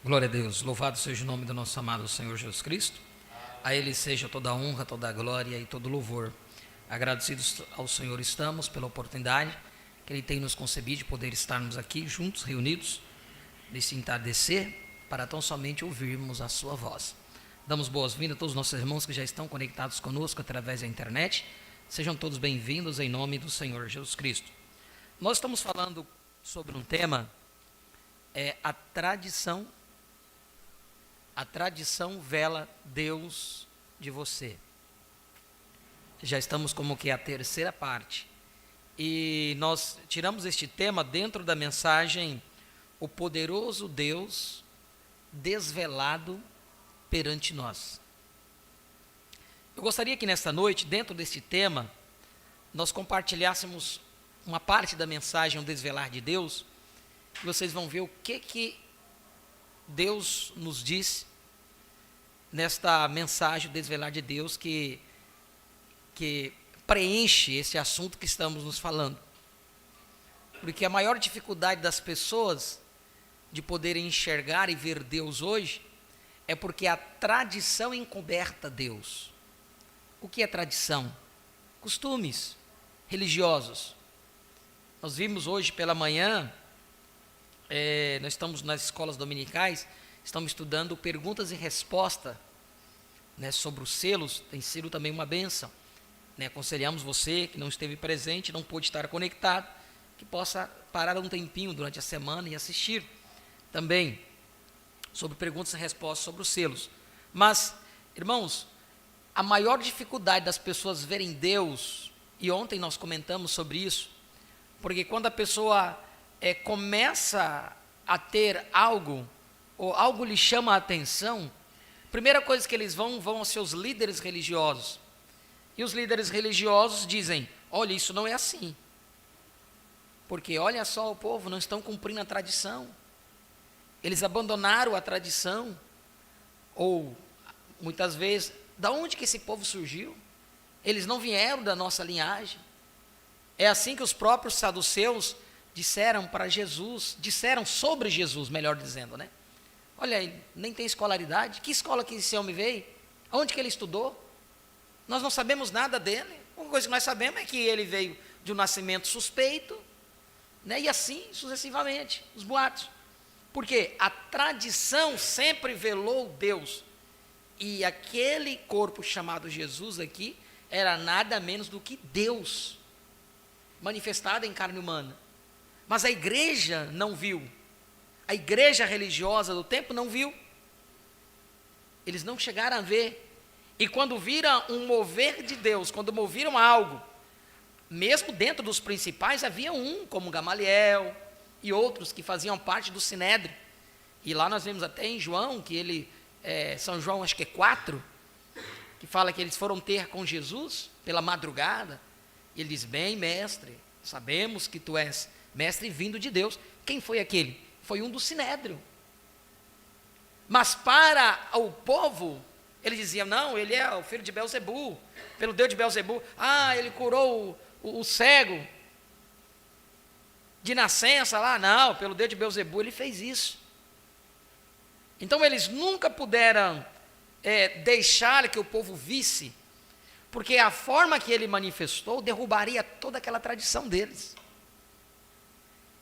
Glória a Deus, louvado seja o nome do nosso amado Senhor Jesus Cristo. A Ele seja toda a honra, toda a glória e todo o louvor. Agradecidos ao Senhor estamos pela oportunidade que Ele tem nos concedido de poder estarmos aqui juntos, reunidos, nesse entardecer, para tão somente ouvirmos a Sua voz. Damos boas-vindas a todos os nossos irmãos que já estão conectados conosco através da internet. Sejam todos bem-vindos em nome do Senhor Jesus Cristo. Nós estamos falando sobre um tema, a tradição. A tradição vela Deus de você. Já estamos como que a terceira parte. E nós tiramos este tema dentro da mensagem O Poderoso Deus Desvelado Perante Nós. Eu gostaria que nesta noite, dentro deste tema, nós compartilhássemos uma parte da mensagem O Desvelar de Deus. E vocês vão ver o que Deus nos disse nesta mensagem, o desvelar de Deus, que preenche esse assunto que estamos nos falando. Porque a maior dificuldade das pessoas de poderem enxergar e ver Deus hoje é porque a tradição encoberta Deus. O que é tradição? Costumes religiosos. Nós vimos hoje pela manhã, nós estamos nas escolas dominicais, estamos estudando perguntas e respostas, sobre os selos. Tem sido também uma bênção. Aconselhamos você que não esteve presente, não pôde estar conectado, que possa parar um tempinho durante a semana e assistir também sobre perguntas e respostas sobre os selos. Mas, irmãos, a maior dificuldade das pessoas verem Deus, e ontem nós comentamos sobre isso, porque quando a pessoa começa a ter algo, ou algo lhe chama a atenção, a primeira coisa que eles vão aos seus líderes religiosos. E os líderes religiosos dizem: olha, isso não é assim. Porque olha só, o povo não estão cumprindo a tradição. Eles abandonaram a tradição. Ou, muitas vezes, da onde que esse povo surgiu? Eles não vieram da nossa linhagem. É assim que os próprios saduceus disseram para Jesus, disseram sobre Jesus, melhor dizendo, Olha, ele nem tem escolaridade. Que escola que esse homem veio? Onde que ele estudou? Nós não sabemos nada dele. Uma coisa que nós sabemos é que ele veio de um nascimento suspeito, e assim sucessivamente, os boatos. Porque a tradição sempre velou Deus. E aquele corpo chamado Jesus aqui era nada menos do que Deus, manifestado em carne humana. Mas a igreja não viu. A igreja religiosa do tempo não viu. Eles não chegaram a ver. E quando viram um mover de Deus, quando moviram algo, mesmo dentro dos principais, havia um, como Gamaliel e outros que faziam parte do Sinédrio. E lá nós vemos até em João, que São João acho que é 4, que fala que eles foram ter com Jesus pela madrugada. E ele diz: bem, mestre, sabemos que tu és mestre vindo de Deus. Quem foi aquele? Foi um do Sinédrio. Mas para o povo, eles diziam: não, ele é o filho de Belzebu, pelo Deus de Belzebu. Ele curou o cego de nascença lá. Não, pelo Deus de Belzebu ele fez isso. Então eles nunca puderam deixar que o povo visse, porque a forma que ele manifestou derrubaria toda aquela tradição deles.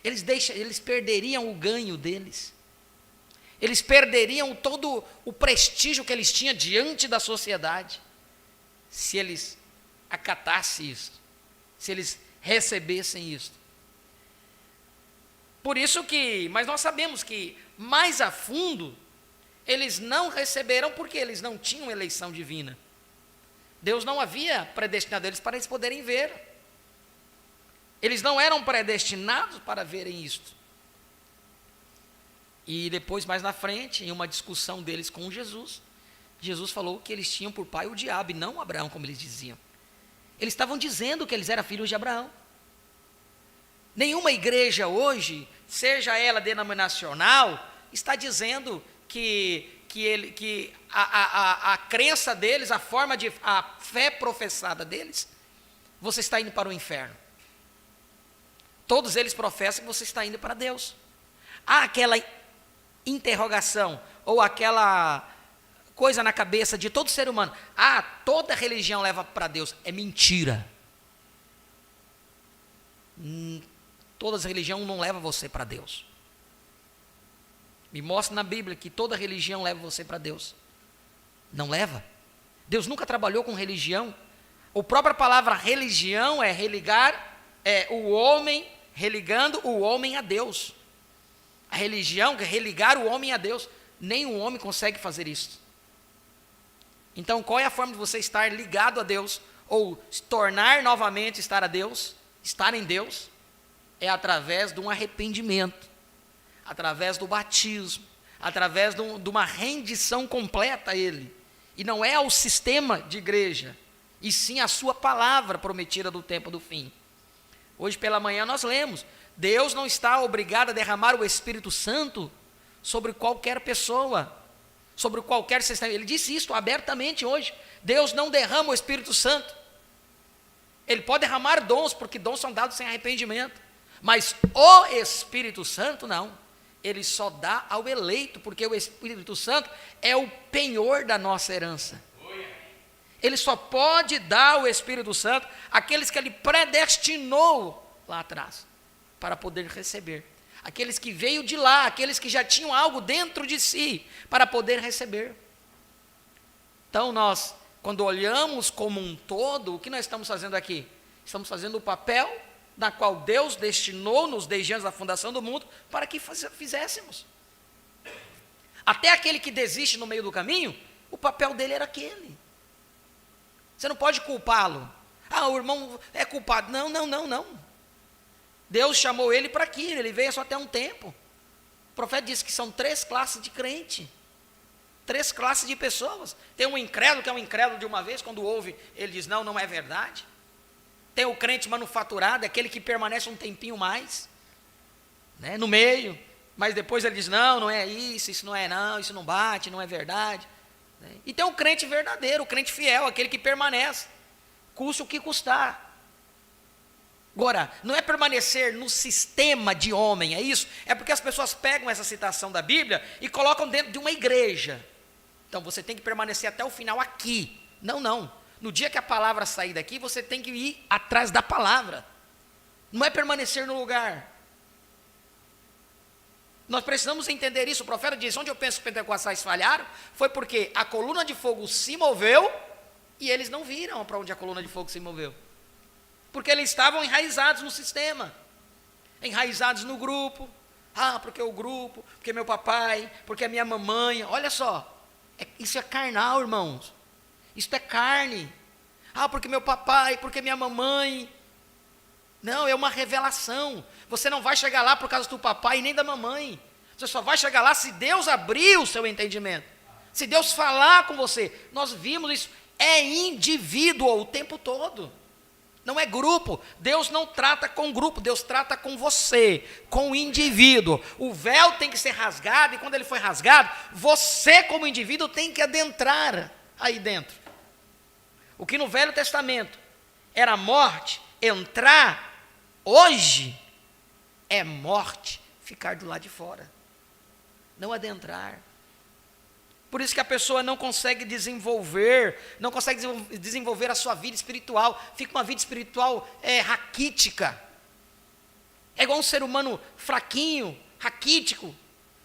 Eles perderiam o ganho deles. Eles perderiam todo o prestígio que eles tinham diante da sociedade, se eles acatassem isso, se eles recebessem isso. Por isso mas nós sabemos que mais a fundo, eles não receberam porque eles não tinham eleição divina. Deus não havia predestinado eles para eles poderem ver. Eles não eram predestinados para verem isto. E depois, mais na frente, em uma discussão deles com Jesus, Jesus falou que eles tinham por pai o diabo e não Abraão, como eles diziam. Eles estavam dizendo que eles eram filhos de Abraão. Nenhuma igreja hoje, seja ela denominacional, está dizendo que a crença deles, a fé professada deles, você está indo para o inferno. Todos eles professam que você está indo para Deus. Há aquela interrogação ou aquela coisa na cabeça de todo ser humano: toda religião leva para Deus. É mentira. Todas as religiões não levam você para Deus. Me mostra na Bíblia que toda religião leva você para Deus. Não leva. Deus nunca trabalhou com religião. A própria palavra religião é religar, o homem religando o homem a Deus. A religião é religar o homem a Deus. Nenhum homem consegue fazer isso. Então, qual é a forma de você estar ligado a Deus, ou se tornar novamente estar a Deus, estar em Deus? É através de um arrependimento, através do batismo, através de uma rendição completa a Ele. E não é ao sistema de igreja, e sim a sua palavra prometida do tempo do fim. Hoje pela manhã nós lemos: Deus não está obrigado a derramar o Espírito Santo sobre qualquer pessoa, sobre qualquer sistema. Ele disse isso abertamente hoje. Deus não derrama o Espírito Santo. Ele pode derramar dons, porque dons são dados sem arrependimento. Mas o Espírito Santo não. Ele só dá ao eleito, porque o Espírito Santo é o penhor da nossa herança. Ele só pode dar o Espírito Santo àqueles que Ele predestinou lá atrás, para poder receber. Aqueles que veio de lá, aqueles que já tinham algo dentro de si, para poder receber. Então nós, quando olhamos como um todo, o que nós estamos fazendo aqui? Estamos fazendo o papel na qual Deus destinou-nos desde antes da fundação do mundo, para que fizéssemos. Até aquele que desiste no meio do caminho, o papel dele era aquele. Você não pode culpá-lo. O irmão é culpado. Não. Deus chamou ele para aquilo, ele veio só até um tempo. O profeta disse que são 3 classes de crente. 3 classes de pessoas. Tem um incrédulo, que é um incrédulo de uma vez, quando ouve, ele diz: não é verdade. Tem o crente manufaturado, aquele que permanece um tempinho mais, né, no meio, mas depois ele diz: não é isso não é não, isso não bate, não é verdade. E tem o crente verdadeiro, o crente fiel, aquele que permanece, custe o que custar. Agora, não é permanecer no sistema de homem, é isso? É porque as pessoas pegam essa citação da Bíblia e colocam dentro de uma igreja. Então você tem que permanecer até o final aqui. Não. No dia que a palavra sair daqui, você tem que ir atrás da palavra. Não é permanecer no lugar. Nós precisamos entender isso. O profeta diz: onde eu penso que os pentecostais falharam, foi porque a coluna de fogo se moveu e eles não viram para onde a coluna de fogo se moveu. Porque eles estavam enraizados no sistema, enraizados no grupo. Porque o grupo, porque meu papai, porque a minha mamãe. Olha só, isso é carnal, irmãos. Isso é carne. Porque meu papai, porque minha mamãe. Não, é uma revelação. Você não vai chegar lá por causa do papai e nem da mamãe. Você só vai chegar lá se Deus abrir o seu entendimento. Se Deus falar com você. Nós vimos isso. É indivíduo o tempo todo. Não é grupo. Deus não trata com grupo, Deus trata com você, com o indivíduo. O véu tem que ser rasgado, e quando ele foi rasgado, você como indivíduo tem que adentrar aí dentro. O que no Velho Testamento era morte, entrar, hoje é morte, ficar do lado de fora, não adentrar. Por isso que a pessoa não consegue desenvolver a sua vida espiritual, fica uma vida espiritual raquítica. É igual um ser humano fraquinho, raquítico,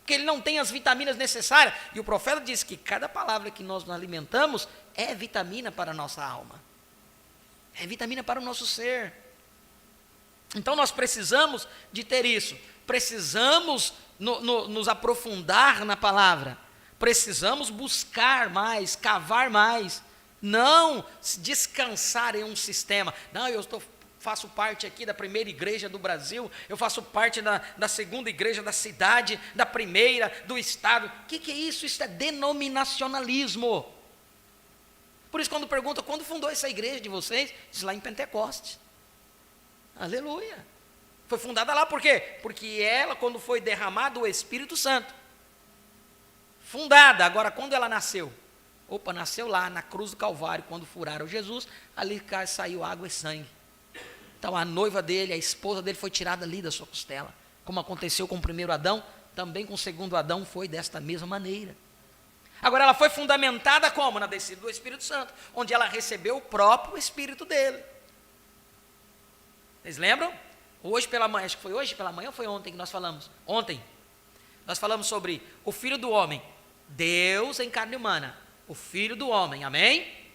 que ele não tem as vitaminas necessárias. E o profeta diz que cada palavra que nós alimentamos é vitamina para a nossa alma, é vitamina para o nosso ser. Então nós precisamos de ter isso, precisamos nos aprofundar na palavra, precisamos buscar mais, cavar mais, não descansar em um sistema. Não, faço parte aqui da primeira igreja do Brasil, eu faço parte da segunda igreja da cidade, da primeira do estado. O que é isso? Isso é denominacionalismo. Por isso, quando perguntam quando fundou essa igreja de vocês, diz lá em Pentecostes. Aleluia. Foi fundada lá por quê? Porque ela, quando foi derramado o Espírito Santo, fundada. Agora, quando ela nasceu? Nasceu lá na cruz do Calvário, quando furaram Jesus, ali saiu água e sangue. Então a noiva dele, a esposa dele foi tirada ali da sua costela, como aconteceu com o primeiro Adão, também com o segundo Adão foi desta mesma maneira. Agora, ela foi fundamentada como? Na descida do Espírito Santo, onde ela recebeu o próprio Espírito dele. Vocês lembram? Hoje pela manhã, acho que foi hoje pela manhã ou foi ontem que nós falamos? Ontem. Nós falamos sobre o Filho do Homem, Deus em carne humana, o Filho do Homem, amém?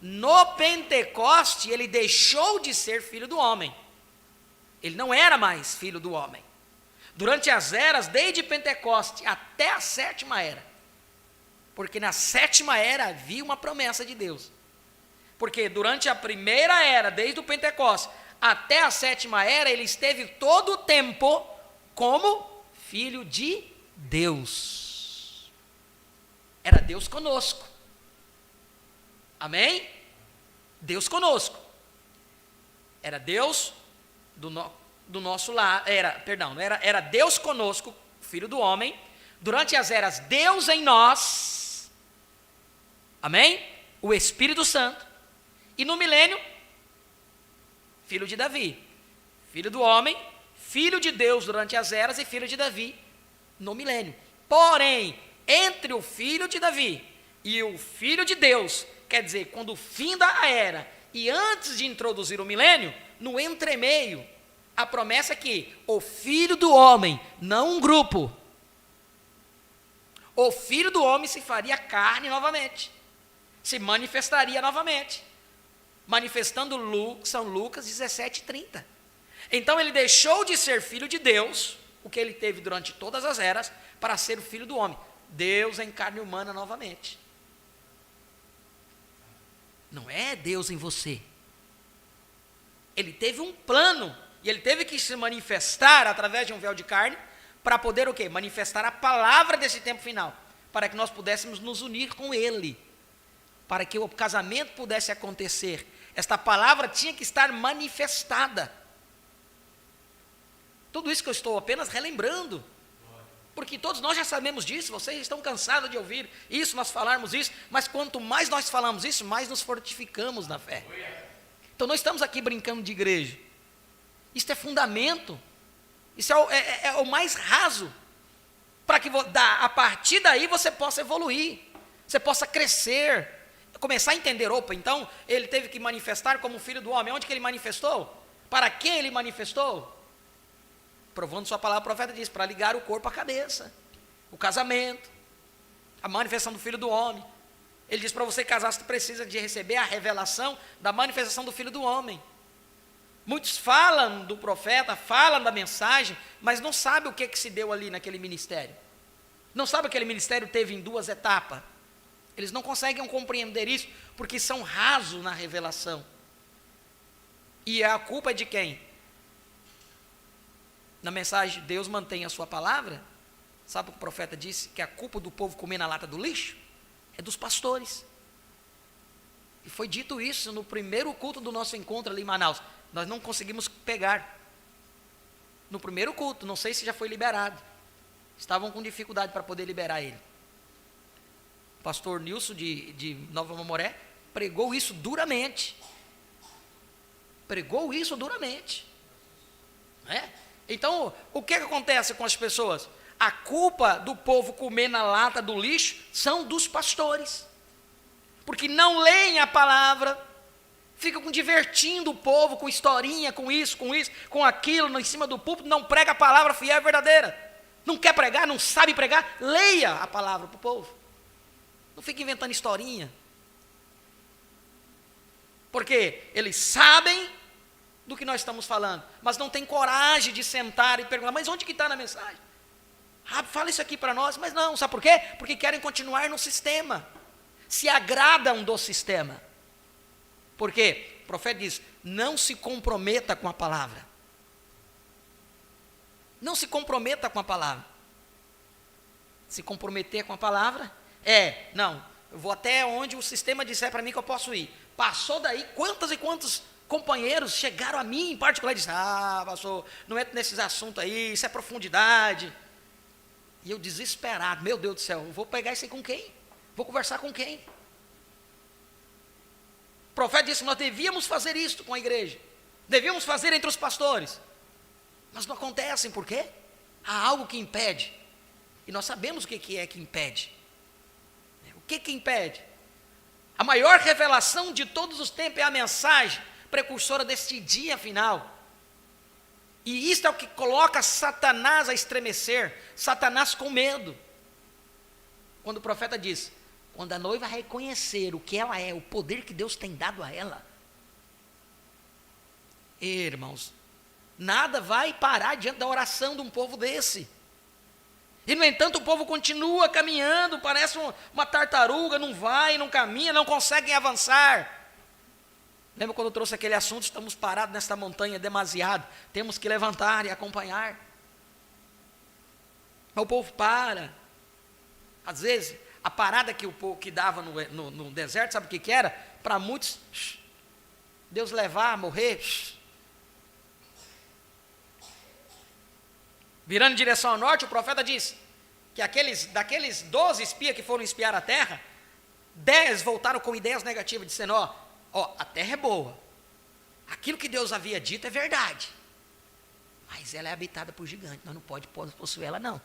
No Pentecoste, ele deixou de ser Filho do Homem. Ele não era mais Filho do Homem. Durante as eras, desde Pentecoste até a sétima era. Porque na sétima era havia uma promessa de Deus. Porque durante a primeira era, desde o Pentecoste até a sétima era, ele esteve todo o tempo como Filho de Deus. Era Deus conosco. Amém? Deus conosco. Era Deus do nosso lado. Era Deus conosco, Filho do Homem. Durante as eras, Deus em nós. Amém? O Espírito Santo. E no milênio, Filho de Davi. Filho do Homem, Filho de Deus durante as eras e Filho de Davi no milênio. Porém, entre o Filho de Davi e o Filho de Deus, quer dizer, quando o fim da era e antes de introduzir o milênio, no entremeio, a promessa é que o Filho do Homem, não um grupo, o Filho do Homem se faria carne novamente, se manifestaria novamente, manifestando São Lucas 17:30. Então ele deixou de ser Filho de Deus, o que ele teve durante todas as eras, para ser o Filho do Homem, Deus em carne humana novamente. Não é Deus em você. Ele teve um plano, e ele teve que se manifestar através de um véu de carne, para poder o quê? Manifestar a palavra desse tempo final, para que nós pudéssemos nos unir com ele, para que o casamento pudesse acontecer. Esta palavra tinha que estar manifestada. Tudo isso que eu estou apenas relembrando, porque todos nós já sabemos disso, vocês estão cansados de ouvir isso, nós falarmos isso, mas quanto mais nós falamos isso, mais nos fortificamos na fé. Então não estamos aqui brincando de igreja, isso é fundamento, isso é o mais raso, para que a partir daí você possa evoluir, você possa crescer, começar a entender, opa, então ele teve que manifestar como Filho do Homem. Onde que ele manifestou? Para que ele manifestou? Provando sua palavra, o profeta diz, para ligar o corpo à cabeça, o casamento, a manifestação do Filho do Homem. Ele diz, para você casar, você precisa de receber a revelação da manifestação do Filho do Homem. Muitos falam do profeta, falam da mensagem, mas não sabem o que se deu ali naquele ministério. Não sabem que aquele ministério teve em 2 etapas. Eles não conseguem compreender isso, porque são rasos na revelação. E a culpa é de quem? Na mensagem, Deus mantém a sua palavra. Sabe o que o profeta disse? Que a culpa do povo comer na lata do lixo é dos pastores. E foi dito isso no primeiro culto do nosso encontro ali em Manaus. Nós não conseguimos pegar. No primeiro culto, não sei se já foi liberado. Estavam com dificuldade para poder liberar ele. O pastor Nilson de Nova Mamoré pregou isso duramente. Pregou isso duramente. Não é? Então, o que acontece com as pessoas? A culpa do povo comer na lata do lixo são dos pastores, porque não leem a palavra, ficam divertindo o povo com historinha, com isso, com aquilo, em cima do púlpito, não prega a palavra fiel e verdadeira, não quer pregar, não sabe pregar, leia a palavra para o povo, não fique inventando historinha, porque eles sabem do que nós estamos falando, mas não tem coragem de sentar e perguntar, mas onde que está na mensagem? Ah, fala isso aqui para nós, mas não, sabe por quê? Porque querem continuar no sistema, se agradam do sistema. Por quê? O profeta diz, não se comprometa com a palavra. Não se comprometa com a palavra. Se comprometer com a palavra não, eu vou até onde o sistema disser para mim que eu posso ir. Passou daí, quantos e quantos companheiros chegaram a mim em particular e disseram, pastor, não entra nesses assuntos aí, isso é profundidade. E eu desesperado, meu Deus do céu, eu vou pegar isso aí com quem? Vou conversar com quem? O profeta disse que nós devíamos fazer isso com a igreja, devíamos fazer entre os pastores, mas não acontecem, por quê? Há algo que impede. E nós sabemos o que é que impede. O que impede? A maior revelação de todos os tempos é a mensagem precursora deste dia final. E isto é o que coloca Satanás a estremecer, Satanás com medo. Quando o profeta diz, quando a noiva reconhecer o que ela é, o poder que Deus tem dado a ela, irmãos, nada vai parar diante da oração de um povo desse. E no entanto o povo continua caminhando, parece uma tartaruga, não vai, não caminha, não conseguem avançar. Lembra quando eu trouxe aquele assunto, estamos parados nesta montanha demasiado, temos que levantar e acompanhar. Mas o povo para. Às vezes, a parada que o povo que dava no deserto, sabe o que era? Para muitos, Deus levar, morrer. Virando em direção ao norte, o profeta diz que daqueles 12 espias que foram espiar a terra, 10 voltaram com ideias negativas, dizendo, a terra é boa, aquilo que Deus havia dito é verdade, mas ela é habitada por gigantes, nós não podemos possuir ela não.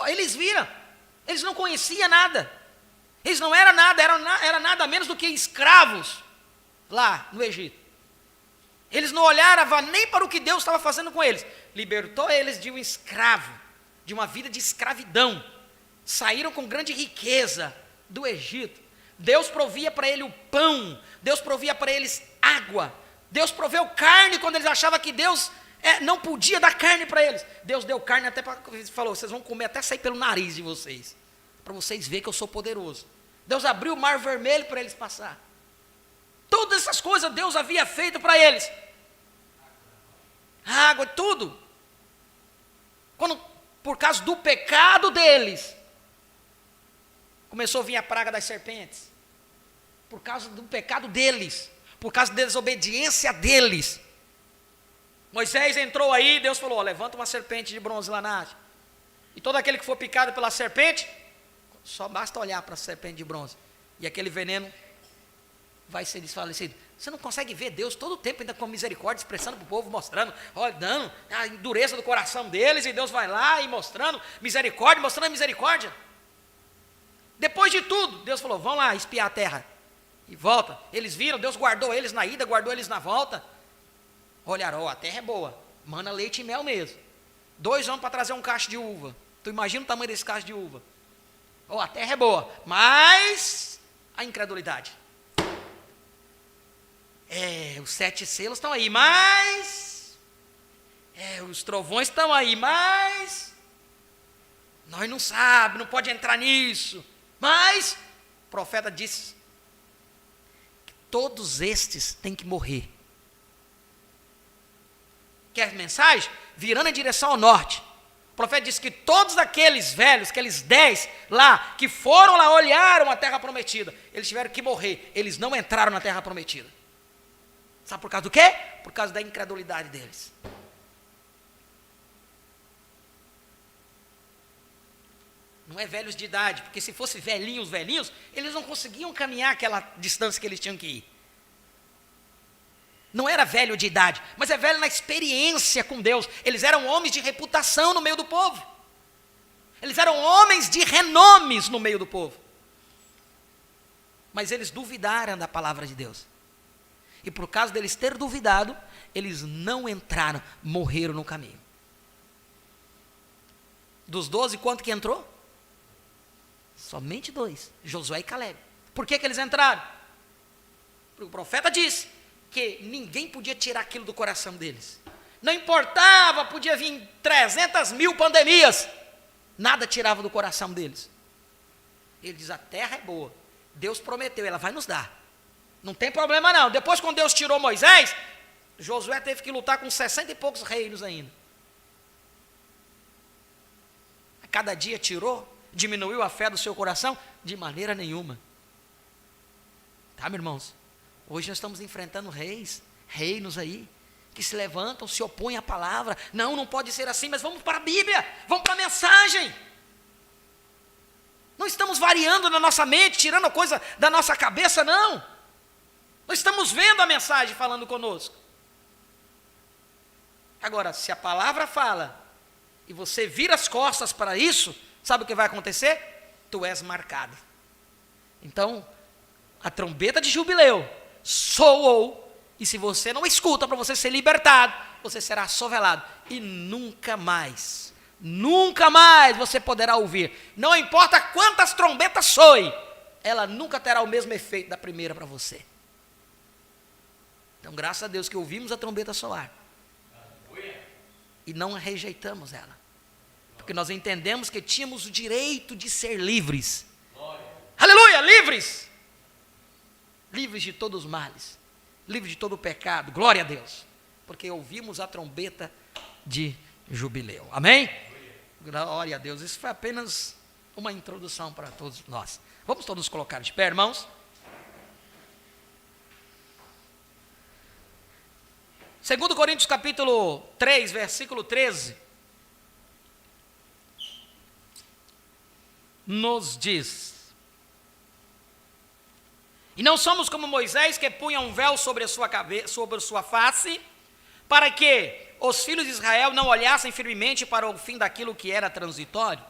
Eles viram, eles não conheciam nada, eles não eram nada, era nada menos do que escravos lá no Egito. Eles não olharam nem para o que Deus estava fazendo com eles. Libertou eles de um escravo, de uma vida de escravidão. Saíram com grande riqueza do Egito. Deus provia para ele o pão. Deus provia para eles água. Deus proveu carne quando eles achavam que Deus não podia dar carne para eles. Deus deu carne até para... Falou, vocês vão comer até sair pelo nariz de vocês. Para vocês verem que eu sou poderoso. Deus abriu o mar vermelho para eles passar. Todas essas coisas Deus havia feito para eles. Água, tudo. Quando, por causa do pecado deles, começou a vir a praga das serpentes. Por causa do pecado deles. Por causa da desobediência deles. Moisés entrou aí, Deus falou, levanta uma serpente de bronze lá na arte. E todo aquele que for picado pela serpente, só basta olhar para a serpente de bronze. E aquele veneno vai ser desfalecido. Você não consegue ver Deus todo o tempo ainda com misericórdia, expressando para o povo, mostrando, dando a endureza do coração deles, e Deus vai lá e mostrando misericórdia. Depois de tudo, Deus falou, vão lá espiar a terra, e volta. Eles viram, Deus guardou eles na ida, guardou eles na volta. Olharam, a terra é boa, mana leite e mel mesmo. 2 homens para trazer um cacho de uva. Tu imagina o tamanho desse cacho de uva. A terra é boa, mas a incredulidade. Os 7 selos estão aí, mas os trovões estão aí, mas nós não sabemos, não pode entrar nisso. Mas o profeta disse que todos estes têm que morrer. Quer mensagem? Virando em direção ao norte. O profeta disse que todos aqueles velhos, aqueles 10 lá, que foram lá, olharam a terra prometida, eles tiveram que morrer, eles não entraram na terra prometida. Sabe por causa do quê? Por causa da incredulidade deles. Não é velhos de idade, porque se fosse velhinhos, eles não conseguiam caminhar aquela distância que eles tinham que ir. Não era velho de idade, mas é velho na experiência com Deus. Eles eram homens de reputação no meio do povo. Eles eram homens de renomes no meio do povo. Mas eles duvidaram da palavra de Deus. E por causa deles ter duvidado, eles não entraram, morreram no caminho. Dos 12, quanto que entrou? Somente 2, Josué e Caleb. Por que eles entraram? Porque o profeta disse que ninguém podia tirar aquilo do coração deles. Não importava, podia vir 300.000 pandemias, nada tirava do coração deles. Ele diz, a terra é boa, Deus prometeu, ela vai nos dar. Não tem problema não. Depois, quando Deus tirou Moisés, Josué teve que lutar com 60 e poucos reinos ainda. A cada dia tirou, diminuiu a fé do seu coração? De maneira nenhuma. Tá, meus irmãos? Hoje nós estamos enfrentando reinos aí, que se levantam, se opõem à palavra. Não pode ser assim, mas vamos para a Bíblia, vamos para a mensagem. Não estamos variando na nossa mente, tirando a coisa da nossa cabeça, não. Nós estamos vendo a mensagem falando conosco. Agora, se a palavra fala, e você vira as costas para isso, sabe o que vai acontecer? Tu és marcado. Então, a trombeta de jubileu soou, e se você não escuta para você ser libertado, você será assovelado, e nunca mais você poderá ouvir. Não importa quantas trombetas soe, ela nunca terá o mesmo efeito da primeira para você. Então, graças a Deus que ouvimos a trombeta soar e não rejeitamos ela, porque nós entendemos que tínhamos o direito de ser livres. Aleluia, livres! Livres de todos os males, livres de todo o pecado, glória a Deus, porque ouvimos a trombeta de jubileu. Amém? Glória a Deus. Isso foi apenas uma introdução para todos nós. Vamos todos nos colocar de pé, irmãos? 2 Coríntios capítulo 3, versículo 13, nos diz: e não somos como Moisés, que punha um véu sobre a sua cabeça, sobre a sua face, para que os filhos de Israel não olhassem firmemente para o fim daquilo que era transitório,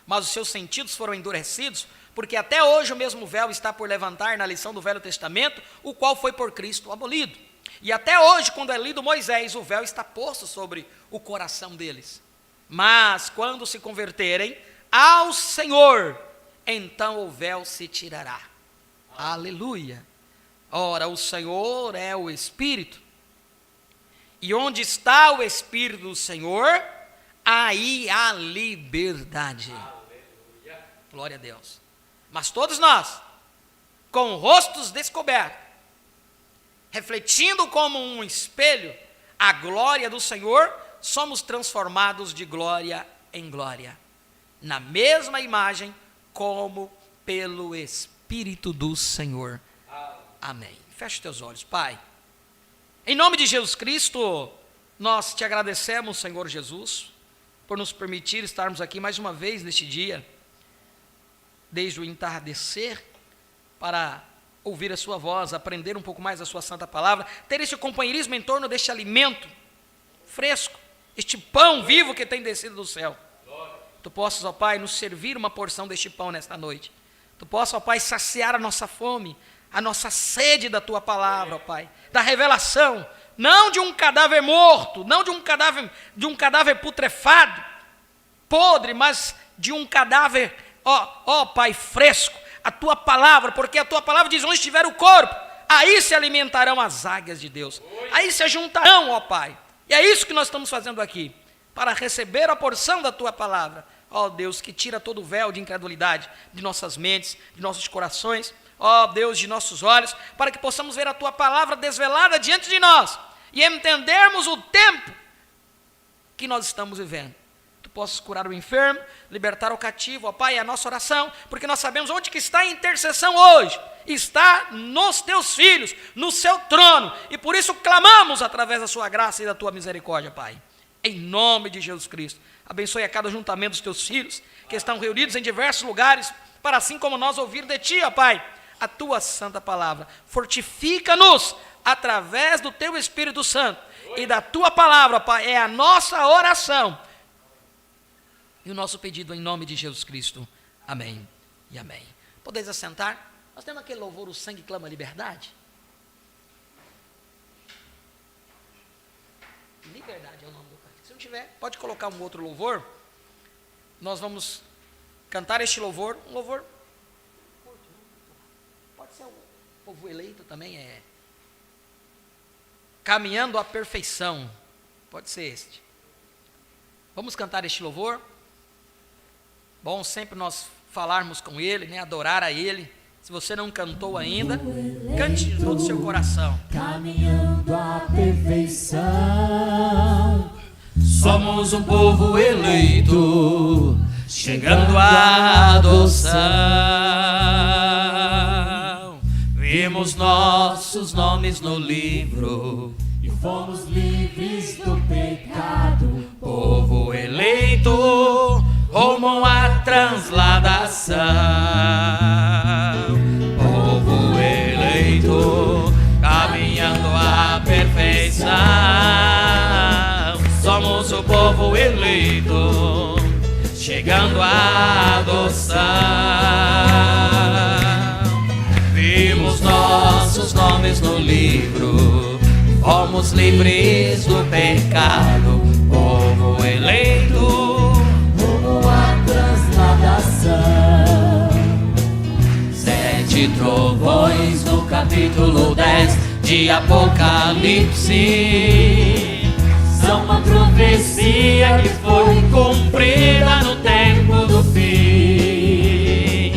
mas os seus sentidos foram endurecidos, porque até hoje o mesmo véu está por levantar na lição do Velho Testamento, o qual foi por Cristo abolido. E até hoje, quando é lido Moisés, o véu está posto sobre o coração deles. Mas quando se converterem ao Senhor, então o véu se tirará. Aleluia. Ora, o Senhor é o Espírito, e onde está o Espírito do Senhor, aí há liberdade. Aleluia. Glória a Deus. Mas todos nós, com rostos descobertos, refletindo como um espelho a glória do Senhor, somos transformados de glória em glória, na mesma imagem, como pelo Espírito do Senhor. Amém. Feche os teus olhos, Pai. Em nome de Jesus Cristo, nós te agradecemos, Senhor Jesus, por nos permitir estarmos aqui mais uma vez neste dia, desde o entardecer, para ouvir a sua voz, aprender um pouco mais da sua santa palavra, ter este companheirismo em torno deste alimento fresco, este pão vivo que tem descido do céu. Tu possas, ó Pai, nos servir uma porção deste pão nesta noite. Tu possas, ó Pai, saciar a nossa fome, a nossa sede da Tua palavra, ó Pai, da revelação, não de um cadáver morto, não de um cadáver putrefado, podre, mas de um cadáver, ó Pai, fresco, a Tua palavra, porque a Tua palavra diz: onde estiver o corpo, aí se alimentarão as águias de Deus, aí se juntarão, ó Pai, e é isso que nós estamos fazendo aqui, para receber a porção da Tua palavra, ó Deus, que tira todo o véu de incredulidade de nossas mentes, de nossos corações, ó Deus, de nossos olhos, para que possamos ver a Tua palavra desvelada diante de nós, e entendermos o tempo que nós estamos vivendo. Tu possas curar o enfermo, libertar o cativo, ó Pai, é a nossa oração, porque nós sabemos onde que está a intercessão hoje, está nos Teus filhos, no Seu trono, e por isso clamamos através da Sua graça e da Tua misericórdia, Pai, em nome de Jesus Cristo. Abençoe a cada ajuntamento dos Teus filhos, que estão reunidos em diversos lugares, para assim como nós ouvir de Ti, ó Pai, a Tua santa palavra. Fortifica-nos através do Teu Espírito Santo e da Tua palavra, Pai, é a nossa oração e o nosso pedido em nome de Jesus Cristo. Amém e amém. Podeis assentar? Nós temos aquele louvor, o sangue clama liberdade. Liberdade é o nome do cântico. Se não tiver, pode colocar um outro louvor. Nós vamos cantar este louvor, um louvor curto, pode ser o povo eleito também, é caminhando à perfeição, pode ser este. Vamos cantar este louvor. Bom sempre nós falarmos com Ele, né, adorar a Ele. Se você não cantou ainda, cante de todo o seu coração. Caminhando à perfeição, somos um povo eleito, chegando à adoção. Vimos nossos nomes no livro e fomos livres do pecado. Povo eleito, rumo à transladação. Povo eleito, caminhando à perfeição. Somos o povo eleito, chegando chegando à adoção. Vimos nossos nomes no livro, fomos livres do pecado, povo eleito, Rumo à transladação. 7 trovões no capítulo 10 de Apocalipse São uma profecia que foi cumprida no tempo do fim.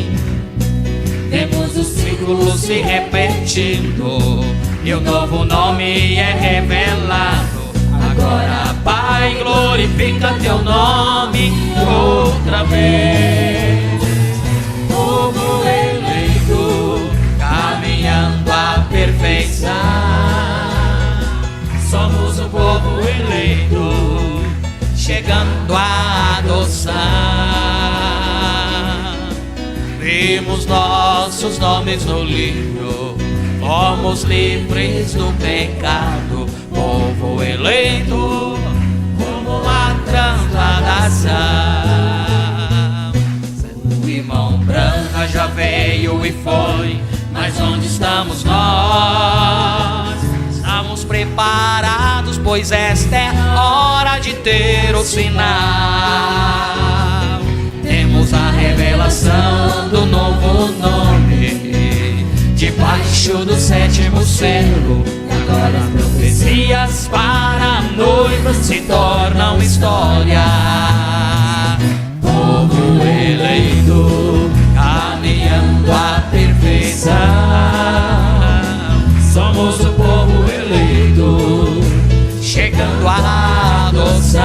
Temos os Ciclo se repetindo e o novo nome é revelado. Agora, Pai, glorifica teu nome outra vez. Povo eleito, caminhando à perfeição. Somos o povo eleito, chegando à adoção. Vimos nossos nomes no livro, fomos livres do pecado, povo eleito, rumo à transladação. O irmão branca já veio e foi, mas onde estamos nós? Estamos preparados, pois esta é hora de ter o sinal. Temos a revelação do novo nome, debaixo do 7º selo. Agora as profecias para a noiva se tornam história. Povo eleito, caminhando à perfeição. Somos o povo eleito, chegando à adoção.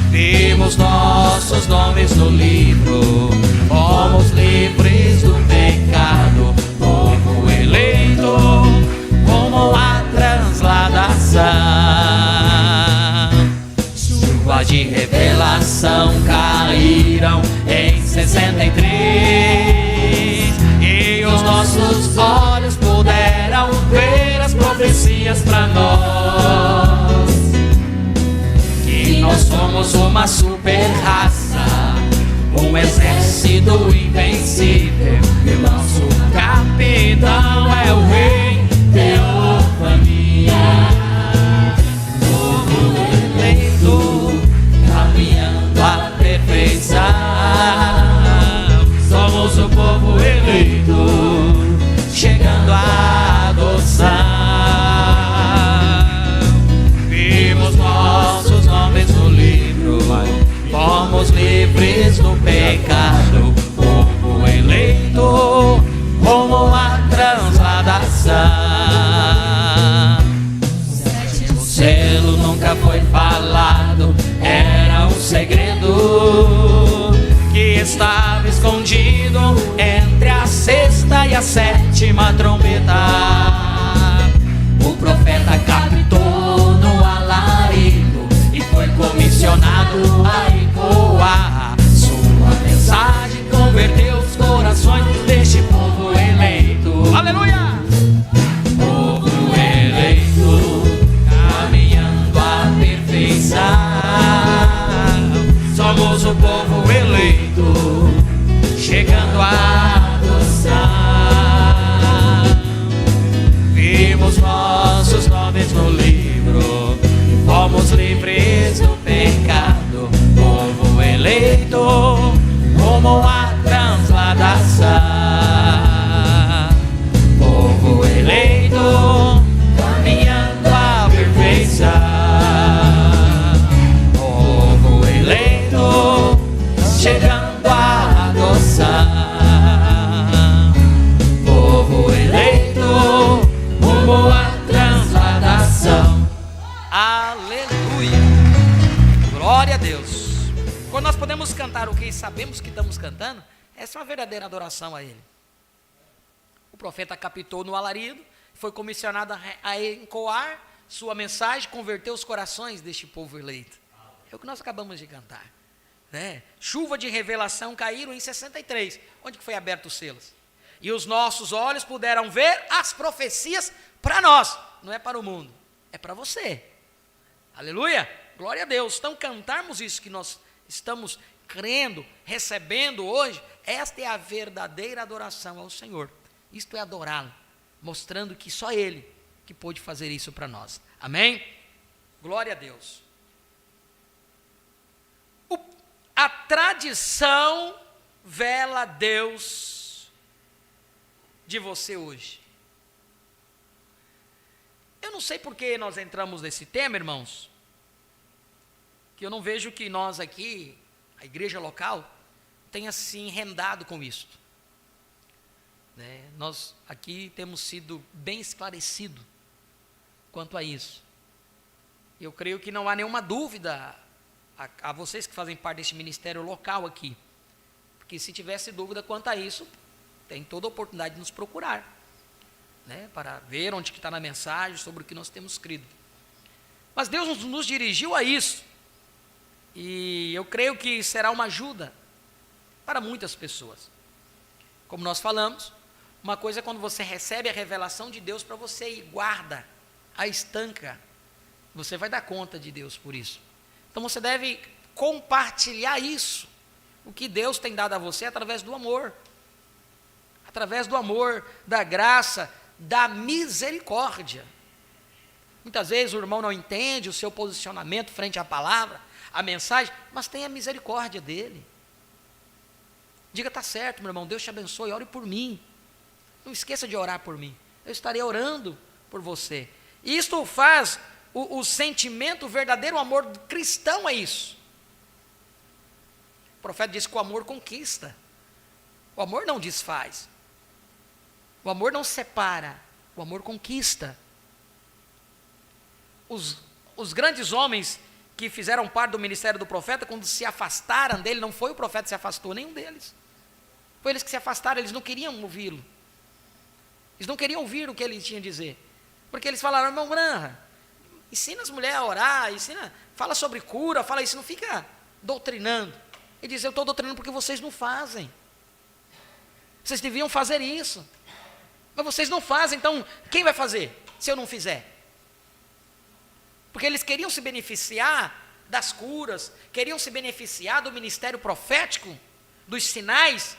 Vimos nossos nomes no livro, fomos livres do pecado, povo eleito, como a transladação. Chuva de revelação caíram em 63 e os nossos olhos puderam ver as profecias para nós. Que nós somos uma super raça, um exército invencível, e o nosso capitão é o rei Teofania. Povo eleito, caminhando à perfeição. Somos o povo eleito, chegando à adoção. Vimos nossos nomes no livro, fomos livres do pecado, povo eleito, como a transladação. O selo nunca foi falado, era um segredo que estava escondido entre a 6ª e a 7ª trombeta. O profeta captou no alarido e foi comissionado a ecoar sua mensagem, converteu os corações deste povo eleito. Aleluia! Povo eleito, caminhando à perfeição. Somos o povo eleito, chegando à adoção. Vimos nossos nomes no livro, fomos livres do pecado, povo eleito, como a transladação. Povo eleito, caminhando à perfeição. Povo eleito, chegando à adoção. Povo eleito, rumo à transladação. Aleluia! Glória a Deus! Quando nós podemos cantar o que sabemos que estamos cantando, essa é uma verdadeira adoração a Ele. O profeta captou no alarido, foi comissionado a encoar sua mensagem, converter os corações deste povo eleito. É o que nós acabamos de cantar, né? Chuva de revelação caíram em 63, onde que foi aberto os selos. E os nossos olhos puderam ver as profecias para nós, não é para o mundo, é para você. Aleluia! Glória a Deus. Então, cantarmos isso que nós estamos crendo, recebendo hoje, esta é a verdadeira adoração ao Senhor. Isto é adorá-lo, mostrando que só Ele que pôde fazer isso para nós. Amém? Glória a Deus. A tradição vela Deus de você hoje. Eu não sei por que nós entramos nesse tema, irmãos, que eu não vejo que nós aqui, a igreja local, tenha se enrendado com isso. Nós aqui temos sido bem esclarecidos quanto a isso. Eu creio que não há nenhuma dúvida a vocês que fazem parte desse ministério local aqui, porque se tivesse dúvida quanto a isso, tem toda a oportunidade de nos procurar, para ver onde que está na mensagem, sobre o que nós temos crido. Mas Deus nos dirigiu a isso, e eu creio que será uma ajuda para muitas pessoas. Como nós falamos, uma coisa é quando você recebe a revelação de Deus para você e guarda, a estanca, você vai dar conta de Deus por isso. Então você deve compartilhar isso, o que Deus tem dado a você através do amor, da graça, da misericórdia. Muitas vezes o irmão não entende o seu posicionamento frente à palavra, a mensagem, mas tenha misericórdia dele. Diga, está certo, meu irmão, Deus te abençoe, ore por mim. Não esqueça de orar por mim, eu estarei orando por você. E isto faz o sentimento verdadeiro, o amor cristão é isso. O profeta diz que o amor conquista, o amor não desfaz, o amor não separa, o amor conquista. Os grandes homens que fizeram parte do ministério do profeta, quando se afastaram dele, não foi o profeta que se afastou, nenhum deles. Foi eles que se afastaram, eles não queriam ouvi-lo. Eles não queriam ouvir o que ele tinha a dizer. Porque eles falaram, irmão Branham, ensina as mulheres a orar, fala sobre cura, fala isso, não fica doutrinando. Ele diz, eu estou doutrinando porque vocês não fazem. Vocês deviam fazer isso. Mas vocês não fazem, então quem vai fazer se eu não fizer? Porque eles queriam se beneficiar das curas, queriam se beneficiar do ministério profético, dos sinais,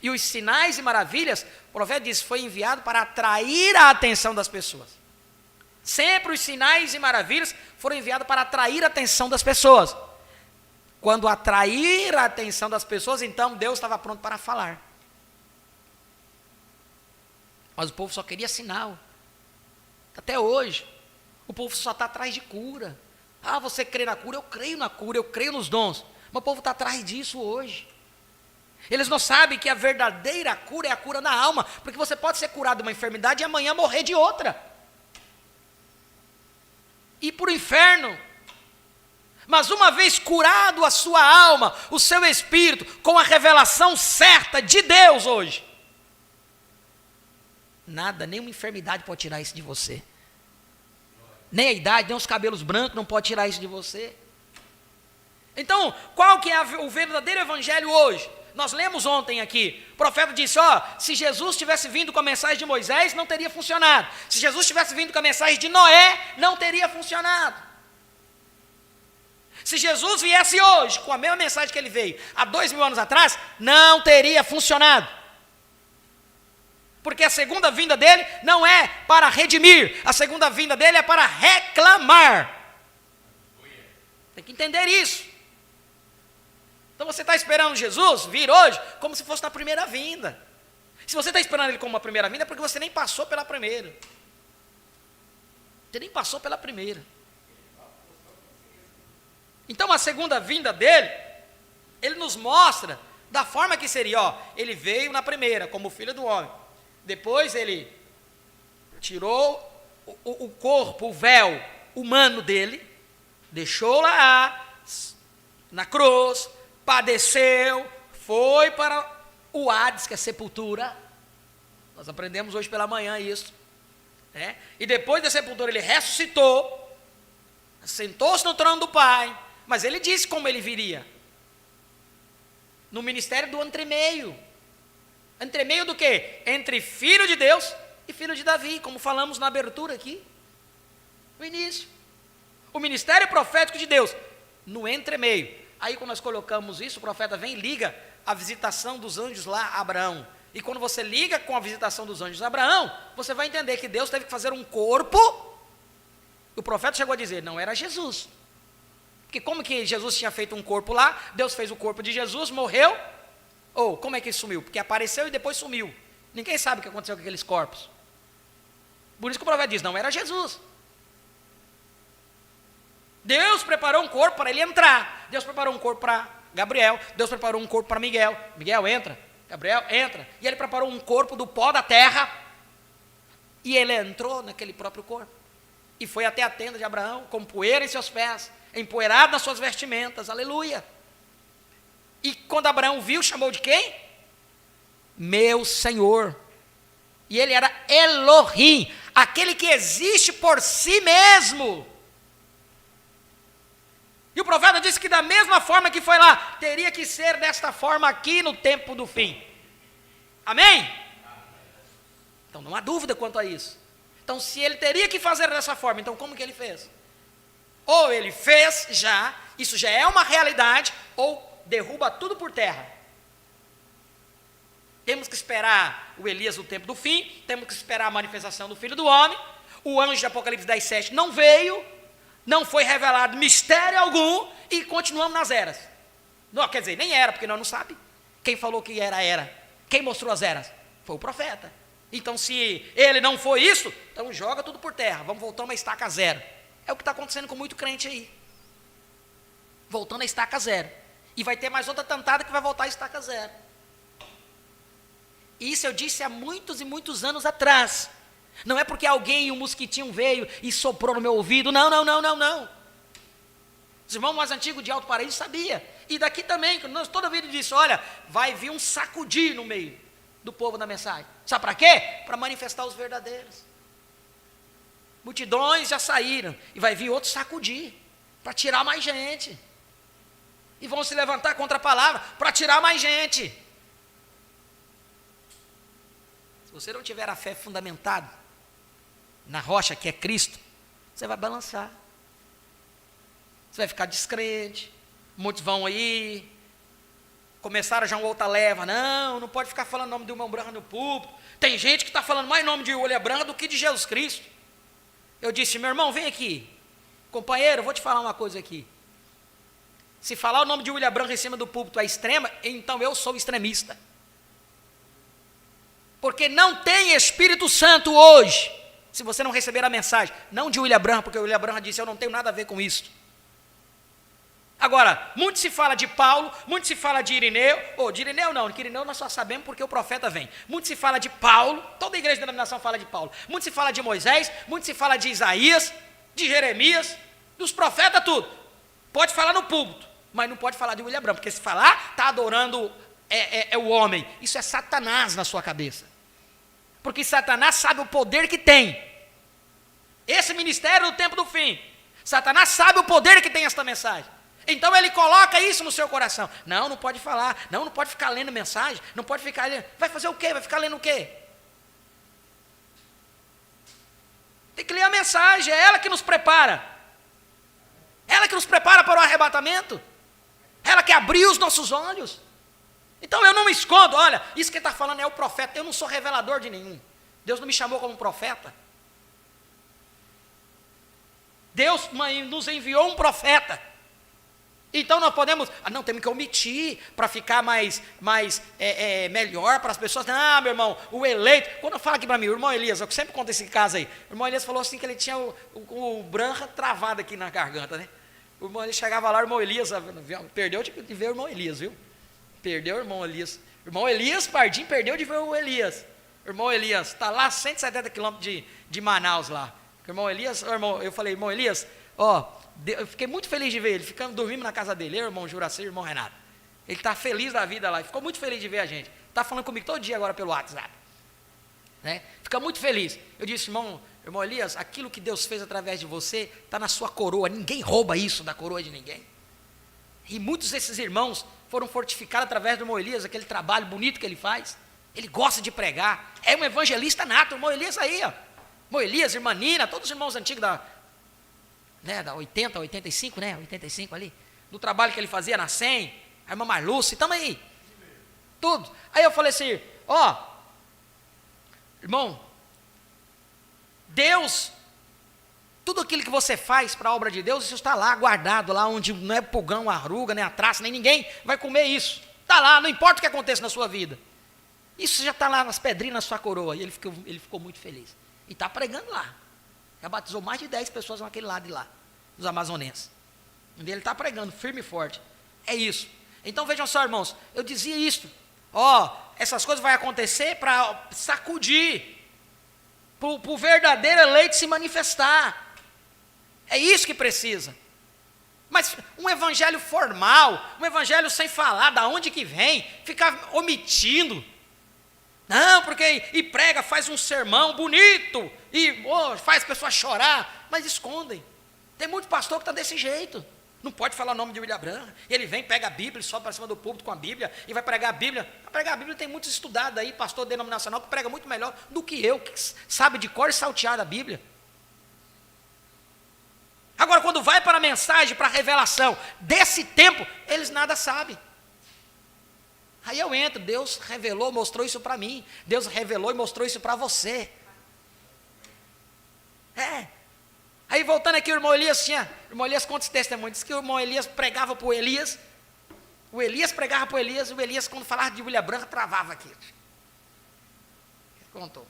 e os sinais e maravilhas, o profeta diz, foi enviado para atrair a atenção das pessoas. Sempre os sinais e maravilhas foram enviados para atrair a atenção das pessoas. Quando atrair a atenção das pessoas, então Deus estava pronto para falar. Mas o povo só queria sinal. Até hoje, o povo só está atrás de cura. Ah, você crê na cura? Eu creio na cura, eu creio nos dons. Mas o povo está atrás disso hoje. Eles não sabem que a verdadeira cura é a cura da alma, porque você pode ser curado de uma enfermidade e amanhã morrer de outra. Ir para o inferno. Mas uma vez curado a sua alma, o seu espírito, com a revelação certa de Deus hoje, nada, nenhuma enfermidade pode tirar isso de você. Nem a idade, nem os cabelos brancos não pode tirar isso de você. Então, qual que é o verdadeiro evangelho hoje? Nós lemos ontem aqui, o profeta disse, se Jesus tivesse vindo com a mensagem de Moisés, não teria funcionado. Se Jesus tivesse vindo com a mensagem de Noé, não teria funcionado. Se Jesus viesse hoje com a mesma mensagem que ele veio há 2000 anos atrás, não teria funcionado. Porque a segunda vinda dele não é para redimir, a segunda vinda dele é para reclamar. Tem que entender isso. Então você está esperando Jesus vir hoje como se fosse na primeira vinda. Se você está esperando ele como uma primeira vinda, é porque você nem passou pela primeira. Você nem passou pela primeira. Então a segunda vinda dele, ele nos mostra da forma que seria. Ele veio na primeira, como filho do homem. Depois ele tirou o corpo, o véu humano dele, deixou lá na cruz, padeceu, foi para o Hades, que é a sepultura. Nós aprendemos hoje pela manhã isso. E depois da sepultura ele ressuscitou, sentou-se no trono do Pai, mas ele disse como ele viria. No ministério do entremeio. Entremeio do quê? Entre filho de Deus e filho de Davi, como falamos na abertura aqui, no início. O ministério profético de Deus no entremeio. Aí quando nós colocamos isso, o profeta vem e liga a visitação dos anjos lá a Abraão. E quando você liga com a visitação dos anjos a Abraão, você vai entender que Deus teve que fazer um corpo. O profeta chegou a dizer, não era Jesus. Porque como que Jesus tinha feito um corpo lá, Deus fez o corpo de Jesus, morreu, ou como é que ele sumiu? Porque apareceu e depois sumiu. Ninguém sabe o que aconteceu com aqueles corpos. Por isso que o profeta diz, não era Jesus. Deus preparou um corpo para ele entrar. Deus preparou um corpo para Gabriel. Deus preparou um corpo para Miguel. Miguel, entra. Gabriel, entra. E ele preparou um corpo do pó da terra. E ele entrou naquele próprio corpo. E foi até a tenda de Abraão, com poeira em seus pés, empoeirado nas suas vestimentas. Aleluia. E quando Abraão viu, chamou de quem? Meu Senhor. E ele era Elohim, aquele que existe por si mesmo. E o profeta disse que da mesma forma que foi lá, teria que ser desta forma aqui no tempo do fim. Amém? Então não há dúvida quanto a isso. Então se ele teria que fazer dessa forma, então como que ele fez? Ou ele fez já, isso já é uma realidade, ou derruba tudo por terra. Temos que esperar o Elias no tempo do fim, temos que esperar a manifestação do Filho do Homem. O anjo de Apocalipse 10:7 não veio, não foi revelado mistério algum, e continuamos nas eras. Não, quer dizer, nem era, porque nós não sabemos. Quem falou que era? Quem mostrou as eras? Foi o profeta. Então se ele não foi isso, então joga tudo por terra, vamos voltando a estaca zero. É o que está acontecendo com muito crente aí. Voltando a estaca zero. E vai ter mais outra tantada que vai voltar a estaca zero. Isso eu disse há muitos e muitos anos atrás. Não é porque alguém, um mosquitinho veio e soprou no meu ouvido. Não. Os irmãos mais antigos de Alto Paraíso sabiam. E daqui também, nós toda vida disse, olha, vai vir um sacudir no meio do povo da mensagem. Sabe para quê? Para manifestar os verdadeiros. Multidões já saíram. E vai vir outro sacudir. Para tirar mais gente. E vão se levantar contra a palavra. Para tirar mais gente. Se você não tiver a fé fundamentada na rocha que é Cristo, você vai balançar. Você vai ficar descrente. Muitos vão aí. Começaram já uma outra leva. Não pode ficar falando o nome de irmão branco no púlpito. Tem gente que está falando mais nome de William Branco do que de Jesus Cristo. Eu disse, meu irmão, vem aqui. Companheiro, eu vou te falar uma coisa aqui. Se falar o nome de William Branco em cima do púlpito é extrema, então eu sou extremista. Porque não tem Espírito Santo hoje, se você não receber a mensagem, não de William Branco, porque o William Branco disse, eu não tenho nada a ver com isso. Agora, muito se fala de Paulo, muito se fala de Irineu, de Irineu não, que Irineu nós só sabemos porque o profeta vem. Muito se fala de Paulo, toda a igreja de denominação fala de Paulo. Muito se fala de Moisés, muito se fala de Isaías, de Jeremias, dos profetas, tudo. Pode falar no púlpito, mas não pode falar de William Branco, porque se falar, está adorando o homem. Isso é Satanás na sua cabeça. Porque Satanás sabe o poder que tem. Esse ministério do tempo do fim. Satanás sabe o poder que tem esta mensagem. Então ele coloca isso no seu coração. Não pode falar. Não pode ficar lendo mensagem. Não pode ficar lendo. Vai fazer o quê? Vai ficar lendo o quê? Tem que ler a mensagem. É ela que nos prepara. Ela que nos prepara para o arrebatamento. Ela que abriu os nossos olhos. Então eu não me escondo. Olha, isso que ele está falando é o profeta. Eu não sou revelador de nenhum. Deus não me chamou como profeta. Deus nos enviou um profeta. Então nós podemos, temos que omitir para ficar melhor para as pessoas. Não, meu irmão, o eleito. Quando eu falo aqui para mim, o irmão Elias, eu sempre conto esse caso aí. O irmão Elias falou assim que ele tinha o branco travado aqui na garganta, né? O irmão Elias chegava lá, o irmão Elias perdeu de ver o irmão Elias, viu? Perdeu o irmão Elias. O irmão Elias Pardim perdeu de ver o Elias. O irmão Elias está lá a 170 quilômetros de Manaus lá. O irmão Elias, eu falei, irmão Elias, eu fiquei muito feliz de ver ele, dormindo na casa dele, eu, irmão Juraci e irmão Renato. Ele está feliz da vida lá, ficou muito feliz de ver a gente. Está falando comigo todo dia agora pelo WhatsApp. Né? Fica muito feliz. Eu disse, irmão Elias, aquilo que Deus fez através de você está na sua coroa. Ninguém rouba isso da coroa de ninguém. E muitos desses irmãos foram fortificados através do irmão Elias, aquele trabalho bonito que ele faz. Ele gosta de pregar. É um evangelista nato, o irmão Elias aí, ó. Irmão Elias, irmã Nina, todos os irmãos antigos da 80, 85, né? 85 ali. no trabalho que ele fazia na SEM, a irmã Marluce, também. Tudo. Aí eu falei assim, irmão, Deus, tudo aquilo que você faz para a obra de Deus, isso está lá, guardado, lá onde não é pulgão, arruga, nem a traça, nem ninguém vai comer isso. Está lá, não importa o que aconteça na sua vida. Isso já está lá nas pedrinhas na sua coroa. E ele ficou muito feliz. E está pregando lá. Já batizou mais de 10 pessoas naquele lado de lá, dos amazonenses. E ele está pregando firme e forte. É isso. Então vejam só, irmãos, eu dizia isso. Essas coisas vão acontecer para sacudir, para o verdadeiro eleito se manifestar. É isso que precisa. Mas um evangelho formal, um evangelho sem falar de onde que vem, ficar omitindo. Não, porque e prega, faz um sermão bonito, e faz a pessoa chorar, mas escondem. Tem muito pastor que está desse jeito. Não pode falar o nome de William Branham. Ele vem, pega a Bíblia, sobe para cima do púlpito com a Bíblia e vai pregar a Bíblia. Para pregar a Bíblia tem muitos estudados aí, pastor denominacional, que prega muito melhor do que eu, que sabe de cor e salteado a Bíblia. Agora, quando vai para a mensagem, para a revelação desse tempo, eles nada sabem. Aí eu entro, Deus revelou, mostrou isso para mim. Deus revelou e mostrou isso para você. Aí voltando aqui, o irmão Elias o irmão Elias conta esse testemunho, diz que o irmão Elias pregava para o Elias pregava para o Elias quando falava de William Branham, travava aqui. Ele contou.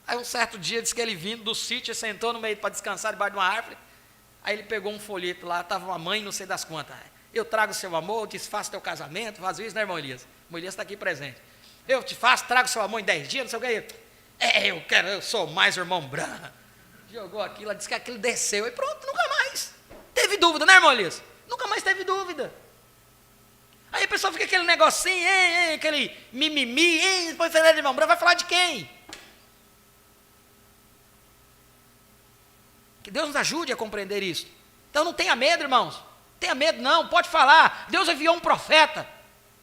Aí um certo dia, diz que ele vindo do sítio, sentou no meio para descansar debaixo de uma árvore, aí ele pegou um folheto lá, estava uma mãe, não sei das quantas. Eu trago seu amor, desfaço teu casamento, faz isso, né, irmão Elias? O irmão Elias está aqui presente. Eu te faço, trago seu amor em 10 dias, não sei o que. Eu sou mais o irmão Branham. Jogou aquilo, disse que aquilo desceu, e pronto, nunca mais. Teve dúvida, né, irmão Elias? Nunca mais teve dúvida. Aí a pessoa fica aquele negocinho, aquele mimimi, depois falar de irmão Branham, vai falar de quem? Que Deus nos ajude a compreender isso. Então não tenha medo, irmãos. Não tenha medo não, pode falar. Deus enviou um profeta.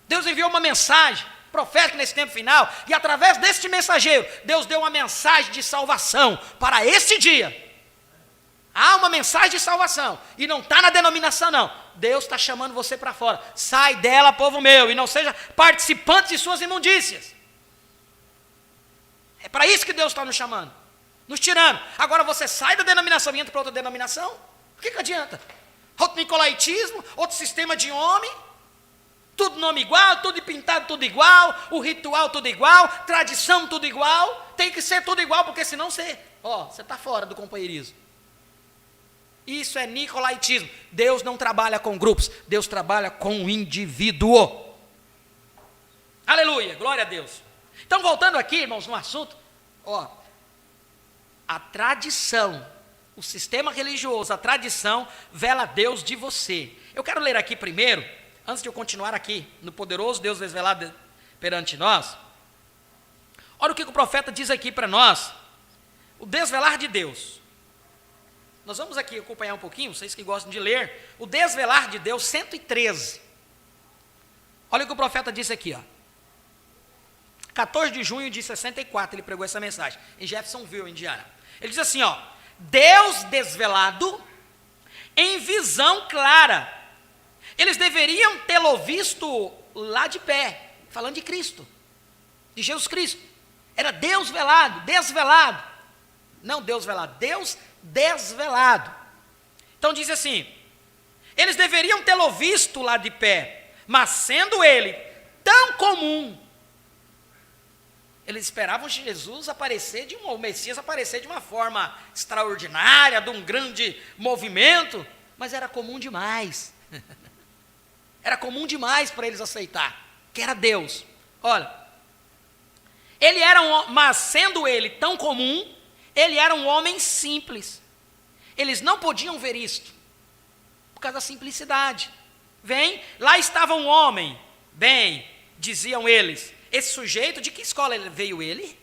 Deus enviou uma mensagem profética nesse tempo final. E através deste mensageiro, Deus deu uma mensagem de salvação para esse dia. Há uma mensagem de salvação. E não está na denominação não. Deus está chamando você para fora. Sai dela, povo meu, e não seja participante de suas imundícias. É para isso que Deus está nos chamando. Nos tirando. Agora você sai da denominação e entra para outra denominação? O que adianta? Outro nicolaítismo, outro sistema de homem, tudo nome igual, tudo pintado tudo igual, o ritual tudo igual, tradição tudo igual, tem que ser tudo igual, porque senão você está fora do companheirismo. Isso é nicolaítismo. Deus não trabalha com grupos, Deus trabalha com o indivíduo. Aleluia, glória a Deus. Então voltando aqui, irmãos, no assunto, a tradição, o sistema religioso, a tradição vela Deus de você. Eu quero ler aqui primeiro, antes de eu continuar aqui, no poderoso Deus desvelado perante nós. Olha o que o profeta diz aqui para nós, o desvelar de Deus. Nós vamos aqui acompanhar um pouquinho, vocês que gostam de ler, o desvelar de Deus 113. Olha o que o profeta disse aqui, 14 de junho de 64, ele pregou essa mensagem, em Jeffersonville, Indiana. Ele diz assim, Deus desvelado em visão clara. Eles deveriam tê-lo visto lá de pé, falando de Cristo, de Jesus Cristo. Era Deus velado, desvelado. Não Deus velado, Deus desvelado. Então diz assim, eles deveriam tê-lo visto lá de pé, mas sendo ele tão comum, eles esperavam Jesus aparecer o Messias aparecer de uma forma extraordinária, de um grande movimento, mas era comum demais. Era comum demais para eles aceitar, que era Deus. Olha, mas sendo ele tão comum, ele era um homem simples. Eles não podiam ver isto, por causa da simplicidade. Lá estava um homem, diziam eles, esse sujeito, de que escola veio ele?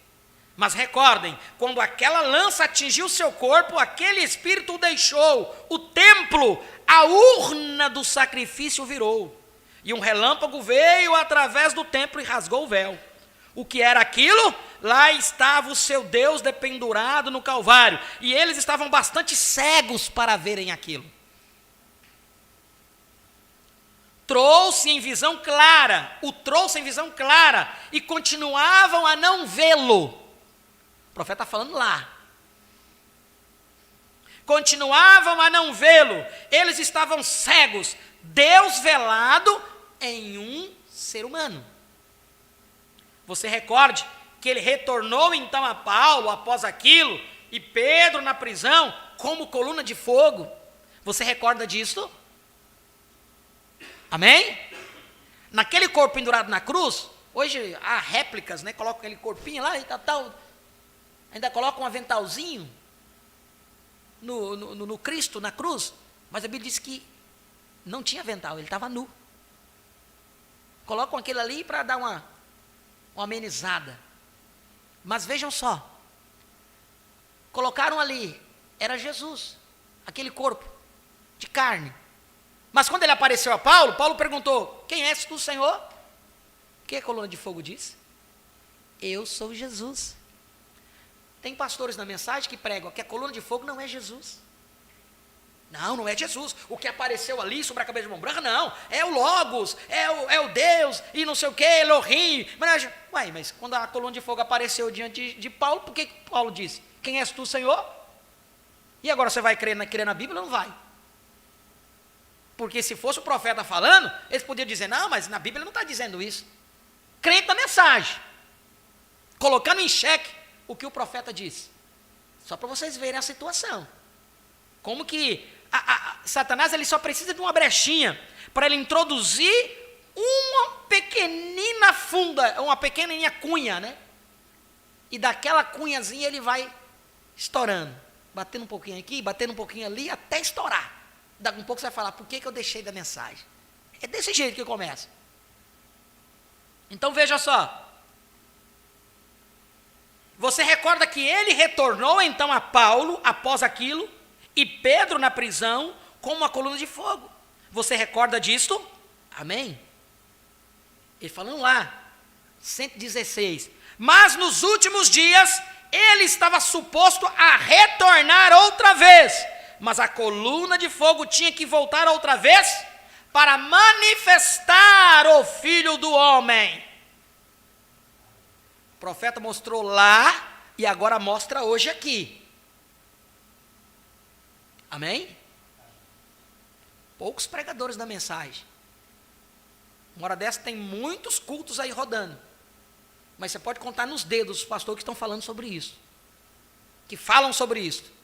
Mas recordem, quando aquela lança atingiu seu corpo, aquele espírito o deixou, o templo, a urna do sacrifício virou, e um relâmpago veio através do templo e rasgou o véu. O que era aquilo? Lá estava o seu Deus dependurado no Calvário, e eles estavam bastante cegos para verem aquilo. trouxe em visão clara, e continuavam a não vê-lo. O profeta está falando lá. Continuavam a não vê-lo, eles estavam cegos, Deus velado em um ser humano. Você recorde que ele retornou então a Paulo após aquilo, e Pedro na prisão, como coluna de fogo. Você recorda disso? Amém? Naquele corpo pendurado na cruz, hoje há réplicas, né? Colocam aquele corpinho lá e tal, ainda colocam um aventalzinho no Cristo, na cruz, mas a Bíblia diz que não tinha avental, ele estava nu. Colocam aquele ali para dar uma amenizada. Mas vejam só, colocaram ali, era Jesus, aquele corpo de carne. Mas quando ele apareceu a Paulo, Paulo perguntou: quem és tu, Senhor? O que a coluna de fogo disse? Eu sou Jesus. Tem pastores na mensagem que pregam que a coluna de fogo não é Jesus. Não é Jesus. O que apareceu ali sobre a cabeça de mão branca, não. É o Logos, é o Deus, e não sei o que, Elohim. Mas quando a coluna de fogo apareceu diante de Paulo, por que Paulo disse: quem és tu, Senhor? E agora você vai crer na Bíblia ou não vai? Porque se fosse o profeta falando, eles podiam dizer: não, mas na Bíblia não está dizendo isso. Crente na mensagem, colocando em xeque o que o profeta disse. Só para vocês verem a situação. Como que Satanás ele só precisa de uma brechinha para ele introduzir uma pequenininha cunha, né? E daquela cunhazinha ele vai estourando, batendo um pouquinho aqui, batendo um pouquinho ali, até estourar. Daqui a pouco você vai falar: por que eu deixei da mensagem? É desse jeito que começa. Então veja só. Você recorda que ele retornou então a Paulo após aquilo, e Pedro na prisão com uma coluna de fogo. Você recorda disto? Amém? Ele falando lá, 116. Mas nos últimos dias, ele estava suposto a retornar outra vez. Mas a coluna de fogo tinha que voltar outra vez para manifestar o Filho do Homem. O profeta mostrou lá e agora mostra hoje aqui. Amém? Poucos pregadores da mensagem. Uma hora dessa tem muitos cultos aí rodando. Mas você pode contar nos dedos os pastores que estão falando sobre isso. Que falam sobre isso.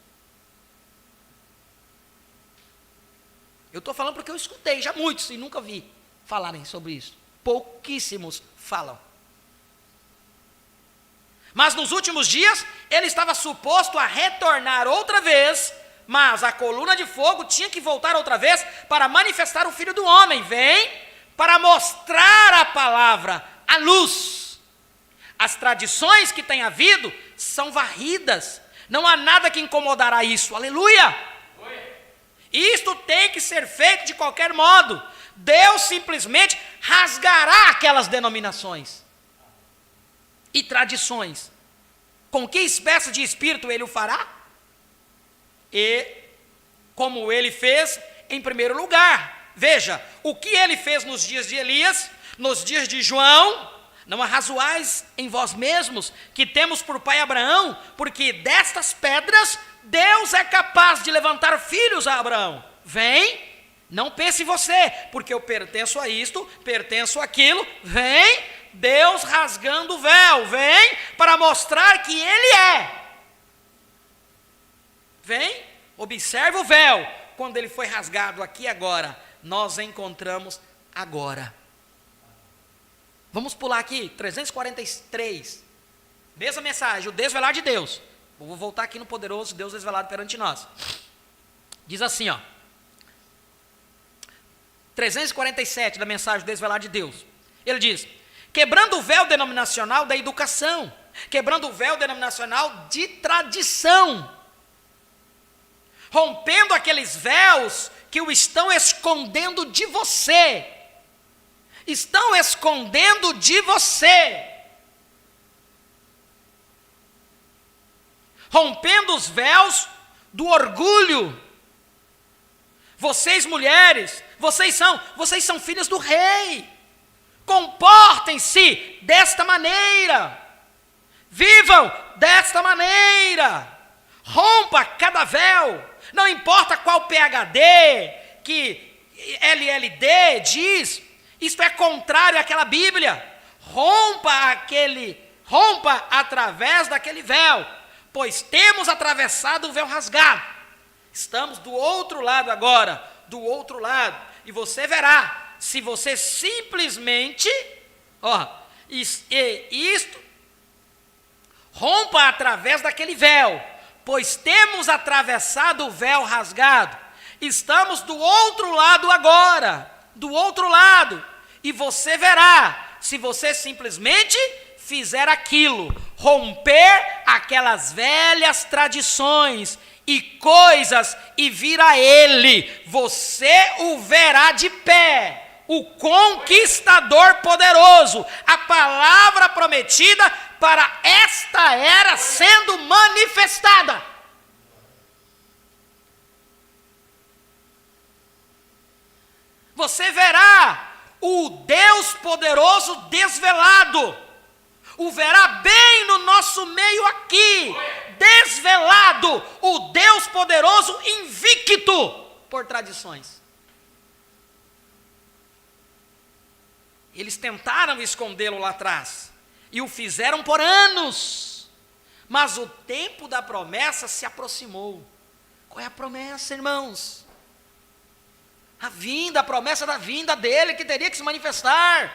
Eu estou falando porque eu escutei já muitos e nunca vi falarem sobre isso. Pouquíssimos falam. Mas nos últimos dias, ele estava suposto a retornar outra vez, mas a coluna de fogo tinha que voltar outra vez para manifestar o Filho do Homem. Vem para mostrar a palavra, a luz. As tradições que tem havido são varridas. Não há nada que incomodará isso. Aleluia! Isto tem que ser feito de qualquer modo. Deus simplesmente rasgará aquelas denominações e tradições. Com que espécie de espírito ele o fará? E como ele fez em primeiro lugar. Veja, o que ele fez nos dias de Elias, nos dias de João: não arrazoais em vós mesmos, que temos por pai Abraão, porque destas pedras Deus é capaz de levantar filhos a Abraão. Vem, não pense em você, porque eu pertenço a isto, pertenço àquilo. Vem, Deus rasgando o véu, vem para mostrar que Ele é. Vem, observe o véu, quando ele foi rasgado aqui agora, nós encontramos agora. Vamos pular aqui, 343, mesma mensagem, o desvelar de Deus. Vou voltar aqui no poderoso Deus desvelado perante nós. Diz assim, 347 da mensagem desvelar de Deus. Ele diz: quebrando o véu denominacional da educação, quebrando o véu denominacional de tradição, rompendo aqueles véus que o estão escondendo de você. Estão escondendo de você. Rompendo os véus do orgulho. Vocês mulheres, vocês são filhos do rei. Comportem-se desta maneira. Vivam desta maneira. Rompa cada véu. Não importa qual PhD que LLD diz, isto é contrário àquela Bíblia. Rompa através daquele véu, pois temos atravessado o véu rasgado. Estamos do outro lado agora, do outro lado. E você verá, se você simplesmente, rompa através daquele véu, pois temos atravessado o véu rasgado. Estamos do outro lado agora, do outro lado. E você verá, se você simplesmente fizer aquilo, romper aquelas velhas tradições e coisas e vir a Ele, você o verá de pé, o conquistador poderoso, a palavra prometida para esta era sendo manifestada. Você verá o Deus poderoso desvelado, o verá bem no nosso meio aqui, desvelado, o Deus poderoso invicto por tradições. Eles tentaram escondê-lo lá atrás, e o fizeram por anos, mas o tempo da promessa se aproximou. Qual é a promessa, irmãos? A promessa da vinda dele, que teria que se manifestar.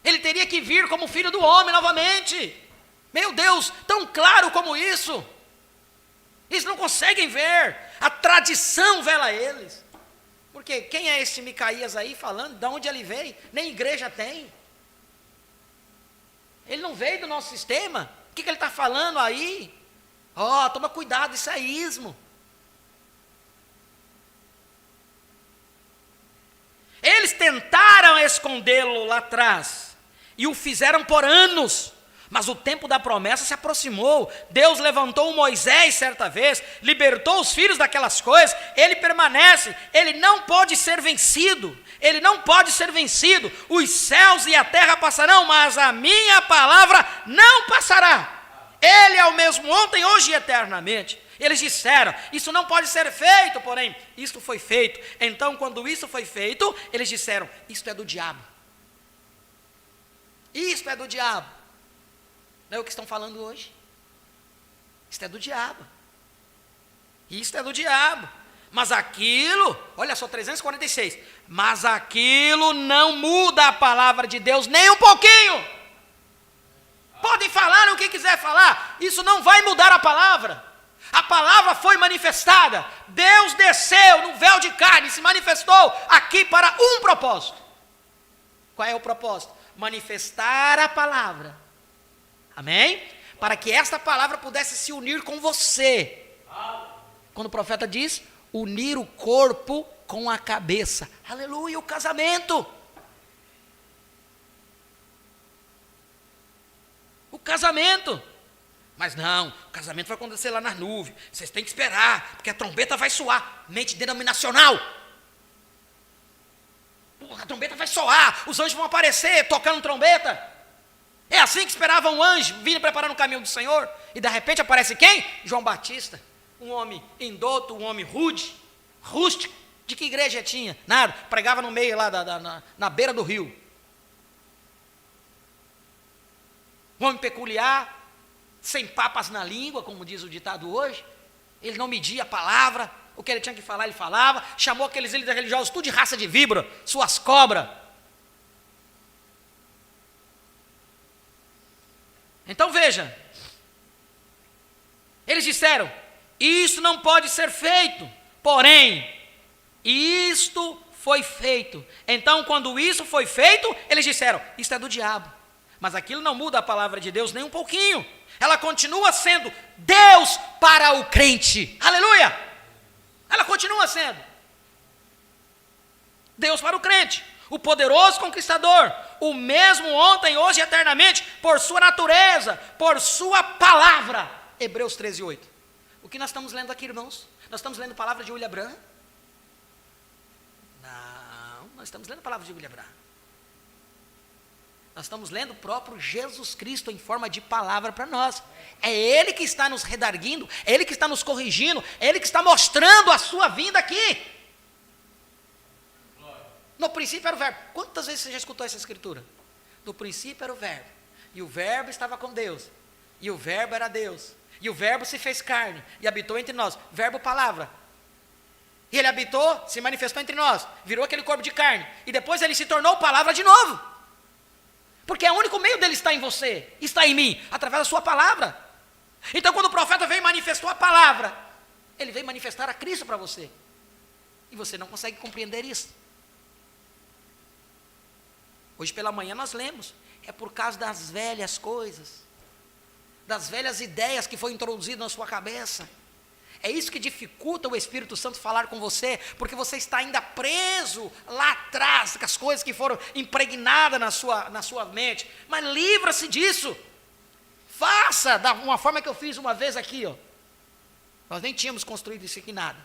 Ele teria que vir como filho do homem novamente. Meu Deus, tão claro como isso. Eles não conseguem ver. A tradição vela eles. Porque quem é esse Micaías aí falando? De onde ele veio? Nem igreja tem. Ele não veio do nosso sistema. O que ele está falando aí? Toma cuidado, isso é ismo. Eles tentaram escondê-lo lá atrás, e o fizeram por anos, mas o tempo da promessa se aproximou. Deus levantou Moisés certa vez, libertou os filhos daquelas coisas, ele permanece, ele não pode ser vencido, os céus e a terra passarão, mas a minha palavra não passará. Ele é o mesmo ontem, hoje e eternamente. Eles disseram, isso não pode ser feito, porém, isto foi feito. Então, quando isso foi feito, eles disseram, isto é do diabo. Isto é do diabo. Não é o que estão falando hoje? Isto é do diabo. Isto é do diabo. Mas aquilo, olha só, 346. Mas aquilo não muda a palavra de Deus nem um pouquinho. Podem falar o que quiser falar, isso não vai mudar a palavra. A palavra foi manifestada, Deus desceu no véu de carne, se manifestou aqui para um propósito. Qual é o propósito? Manifestar a palavra, amém? Para que esta palavra pudesse se unir com você. Quando o profeta diz, unir o corpo com a cabeça, aleluia, o casamento. O casamento. Mas não, o casamento vai acontecer lá nas nuvens. Vocês têm que esperar, porque a trombeta vai soar. Mente denominacional. A trombeta vai soar, os anjos vão aparecer tocando trombeta. É assim que esperava um anjo vindo preparando o caminho do Senhor. E de repente aparece quem? João Batista. Um homem indoto, um homem rude, rústico. De que igreja tinha? Nada, pregava no meio lá, na beira do rio. Um homem peculiar, sem papas na língua, como diz o ditado hoje. Ele não media a palavra, o que ele tinha que falar, ele falava. Chamou aqueles líderes religiosos, tudo de raça de víbora, suas cobras. Então veja, eles disseram, isso não pode ser feito, porém, isto foi feito. Então, quando isso foi feito, eles disseram, isso é do diabo. Mas aquilo não muda a palavra de Deus nem um pouquinho. Ela continua sendo Deus para o crente. Aleluia! Ela continua sendo Deus para o crente, o poderoso conquistador, o mesmo ontem, hoje e eternamente, por sua natureza, por sua palavra. Hebreus 13:8. O que nós estamos lendo aqui, irmãos? Nós estamos lendo a palavra de William Branham? Nós estamos lendo a palavra de William Branham. Nós estamos lendo o próprio Jesus Cristo em forma de palavra para nós. É Ele que está nos redarguindo, é Ele que está nos corrigindo, é Ele que está mostrando a sua vinda aqui. No princípio era o verbo. Quantas vezes você já escutou essa escritura? No princípio era o verbo, e o verbo estava com Deus, e o verbo era Deus, e o verbo se fez carne, e habitou entre nós. Verbo, palavra. E Ele habitou, se manifestou entre nós, virou aquele corpo de carne, e depois Ele se tornou palavra de novo. Porque é o único meio dele está em você, está em mim, através da sua palavra. Então quando o profeta veio e manifestou a palavra, ele veio manifestar a Cristo para você. E você não consegue compreender isso. Hoje pela manhã nós lemos, é por causa das velhas coisas, das velhas ideias que foi introduzido na sua cabeça. É isso que dificulta o Espírito Santo falar com você, porque você está ainda preso lá atrás, com as coisas que foram impregnadas na sua mente. Mas livra-se disso. Faça da uma forma que eu fiz uma vez aqui, ó. Nós nem tínhamos construído isso aqui nada.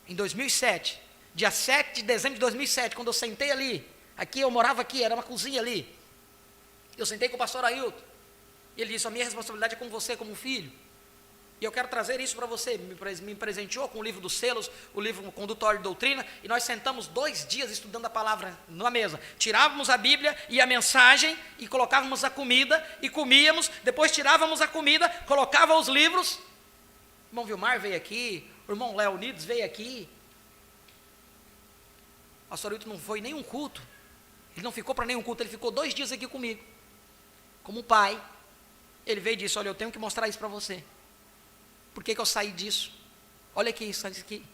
Em 2007, dia 7 de dezembro de 2007, quando eu sentei ali, aqui eu morava aqui, era uma cozinha ali. Eu sentei com o pastor Ailton. E ele disse, a minha responsabilidade é com você, como filho. E eu quero trazer isso para você. Me presenteou com o livro dos selos, o livro Condutório de Doutrina, e nós sentamos 2 dias estudando a palavra na mesa. Tirávamos a Bíblia e a mensagem, e colocávamos a comida, e comíamos, depois tirávamos a comida, colocava os livros. O irmão Vilmar veio aqui, o irmão Leonides veio aqui. O pastor Hilton não foi nenhum culto, ele não ficou para nenhum culto, ele ficou 2 dias aqui comigo, como pai. Ele veio e disse, olha, eu tenho que mostrar isso para você. Por que eu saí disso? Olha aqui, isso aqui.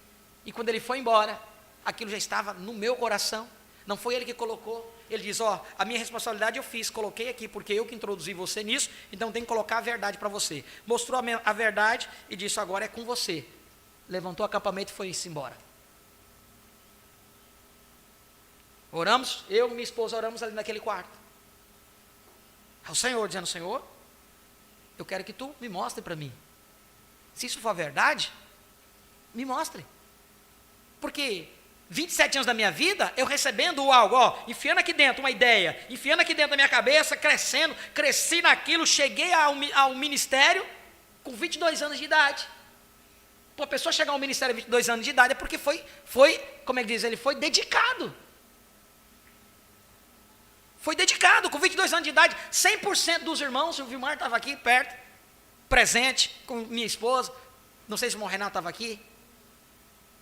E quando ele foi embora, aquilo já estava no meu coração. Não foi ele que colocou. Ele diz, ó, a minha responsabilidade eu fiz, coloquei aqui, porque eu que introduzi você nisso, então tem que colocar a verdade para você. Mostrou a verdade e disse, agora é com você. Levantou o acampamento e foi-se embora. Oramos, eu e minha esposa oramos ali naquele quarto. Ao Senhor, dizendo, Senhor, eu quero que tu me mostre para mim. Se isso for verdade, me mostre. Porque 27 anos da minha vida, eu recebendo algo, ó, enfiando aqui dentro uma ideia, enfiando aqui dentro da minha cabeça, crescendo, cresci naquilo, cheguei ao ministério com 22 anos de idade. Para a pessoa chegar ao ministério com 22 anos de idade é porque foi, como é que diz, ele foi dedicado. Foi dedicado, com 22 anos de idade, 100% dos irmãos, o Vilmar estava aqui perto, presente com minha esposa, não sei se o irmão Renato estava aqui,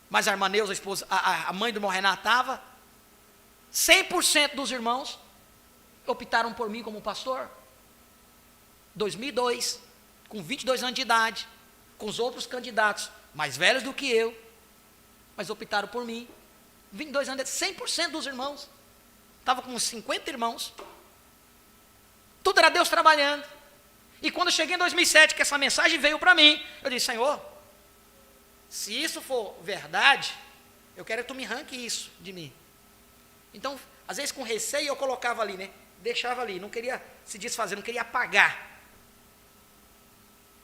mas a irmã Neuza, a esposa, a mãe do irmão Renato estava. 100% dos irmãos optaram por mim como pastor. 2002, com 22 anos de idade, com os outros candidatos mais velhos do que eu, mas optaram por mim. 22 anos, 100% dos irmãos. Estava com uns 50 irmãos. Tudo era Deus trabalhando. E quando eu cheguei em 2007, que essa mensagem veio para mim, eu disse, Senhor, se isso for verdade, eu quero que tu me arranque isso de mim. Então, às vezes com receio eu colocava ali, né? Deixava ali, não queria se desfazer, não queria apagar.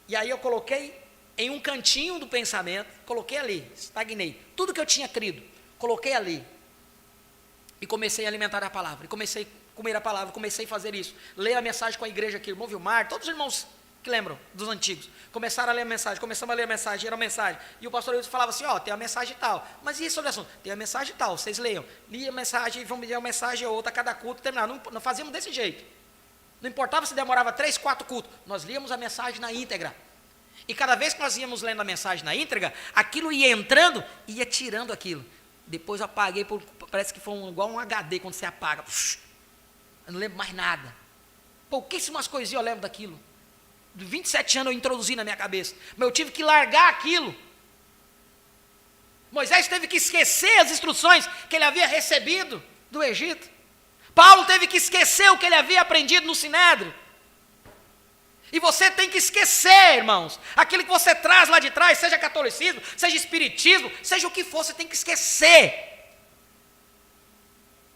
E aí eu coloquei em um cantinho do pensamento, coloquei ali, estagnei. Tudo que eu tinha crido, coloquei ali. E comecei a alimentar a palavra, e comecei a comer a palavra, comecei a fazer isso, ler a mensagem com a igreja aqui, o irmão Vilmar, todos os irmãos que lembram dos antigos, começaram a ler a mensagem, começamos a ler a mensagem, era a mensagem, e o pastor Wilson falava assim, ó, tem a mensagem tal, mas e sobre o assunto? Tem a mensagem tal, vocês leiam, lia a mensagem, vamos ler uma mensagem ou outra, cada culto, terminar, não fazíamos desse jeito, não importava se demorava 3, 4 cultos, nós líamos a mensagem na íntegra, e cada vez que nós íamos lendo a mensagem na íntegra, aquilo ia entrando, ia tirando aquilo, depois eu apaguei, parece que foi igual um HD, quando você apaga, eu não lembro mais nada. Pouquíssimas coisinhas eu lembro daquilo. De 27 anos eu introduzi na minha cabeça. Mas eu tive que largar aquilo. Moisés teve que esquecer as instruções que ele havia recebido do Egito. Paulo teve que esquecer o que ele havia aprendido no Sinédrio. E você tem que esquecer, irmãos, aquilo que você traz lá de trás, seja catolicismo, seja espiritismo, seja o que for, você tem que esquecer.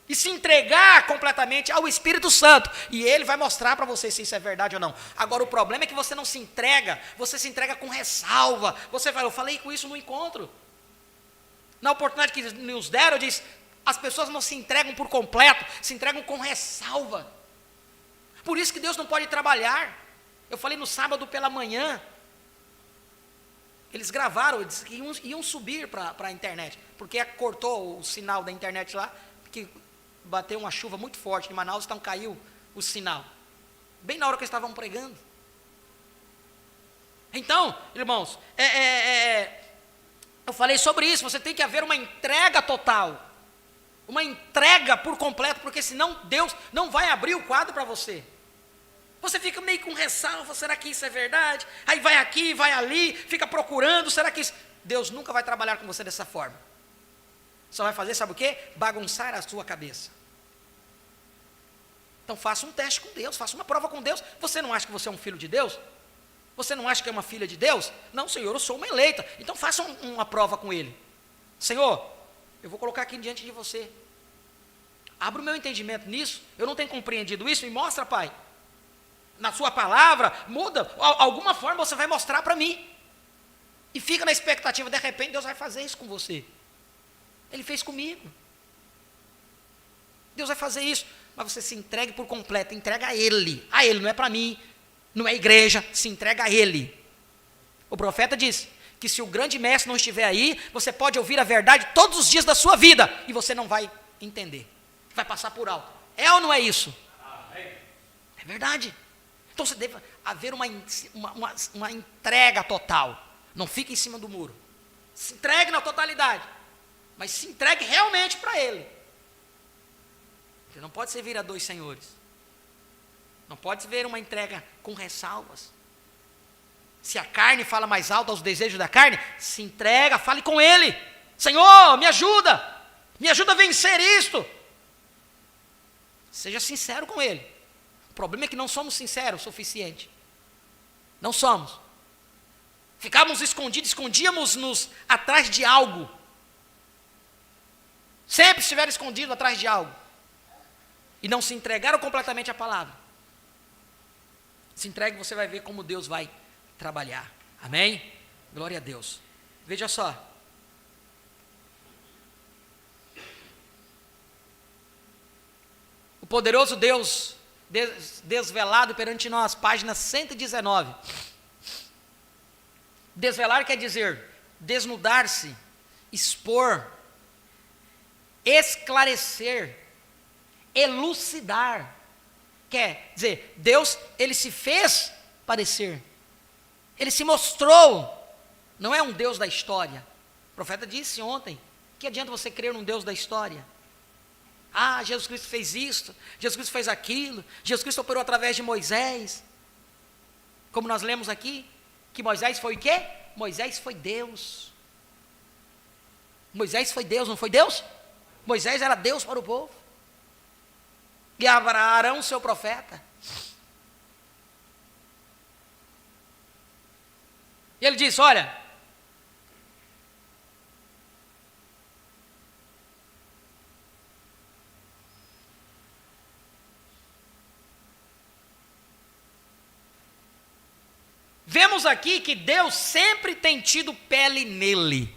E se entregar completamente ao Espírito Santo. E Ele vai mostrar para você se isso é verdade ou não. Agora o problema é que você não se entrega. Você se entrega com ressalva. Você fala, eu falei com isso no encontro. Na oportunidade que nos deram, eu disse, As pessoas não se entregam por completo, se entregam com ressalva. Por isso que Deus não pode trabalhar. Eu falei no sábado pela manhã, eles gravaram, eles iam subir para a internet, porque cortou o sinal da internet lá, porque bateu uma chuva muito forte em Manaus, então caiu o sinal, bem na hora que eles estavam pregando. Então, irmãos, eu falei sobre isso, você tem que haver uma entrega total, uma entrega por completo, porque senão Deus não vai abrir o quadro para você. Você fica meio com ressalva, será que isso é verdade? Aí vai aqui, vai ali, fica procurando, será que isso... Deus nunca vai trabalhar com você dessa forma. Só vai fazer, sabe o quê? Bagunçar a sua cabeça. Então faça um teste com Deus, faça uma prova com Deus. Você não acha que você é um filho de Deus? Você não acha que é uma filha de Deus? Não, Senhor, eu sou uma eleita. Então faça uma prova com Ele. Senhor, eu vou colocar aqui diante de você. Abra o meu entendimento nisso. Eu não tenho compreendido isso. Me mostra, Pai. Na sua palavra, muda. Alguma forma você vai mostrar para mim. E fica na expectativa, de repente Deus vai fazer isso com você. Ele fez comigo. Deus vai fazer isso. Mas você se entregue por completo, entrega a Ele. A Ele, não é para mim, não é a igreja, se entrega a Ele. O profeta diz que se o grande mestre não estiver aí, você pode ouvir a verdade todos os dias da sua vida, e você não vai entender. Vai passar por alto. É ou não é isso? É verdade. Então você deve haver uma entrega total. Não fique em cima do muro. Se entregue na totalidade. Mas se entregue realmente para Ele. Você não pode servir a dois senhores. Não pode ver uma entrega com ressalvas. Se a carne fala mais alto aos desejos da carne, se entrega, fale com Ele. Senhor, me ajuda a vencer isto. Seja sincero com Ele. O problema é que não somos sinceros o suficiente. Não somos. Ficávamos escondíamos-nos atrás de algo. Sempre estiveram escondidos atrás de algo. E não se entregaram completamente à palavra. Se entregue, você vai ver como Deus vai trabalhar. Amém? Glória a Deus. Veja só. O poderoso Deus desvelado perante nós, página 119. Desvelar quer dizer desnudar-se, expor, esclarecer, elucidar. Quer dizer, Deus, Ele se fez parecer, Ele se mostrou, não é um Deus da história. O profeta disse ontem, que adianta você crer num Deus da história? Ah, Jesus Cristo fez isto, Jesus Cristo fez aquilo, Jesus Cristo operou através de Moisés. Como nós lemos aqui, que Moisés foi o quê? Moisés foi Deus. Moisés foi Deus, não foi Deus? Moisés era Deus para o povo. E Arão, seu profeta. E ele disse, olha, vemos aqui que Deus sempre tem tido pele nele.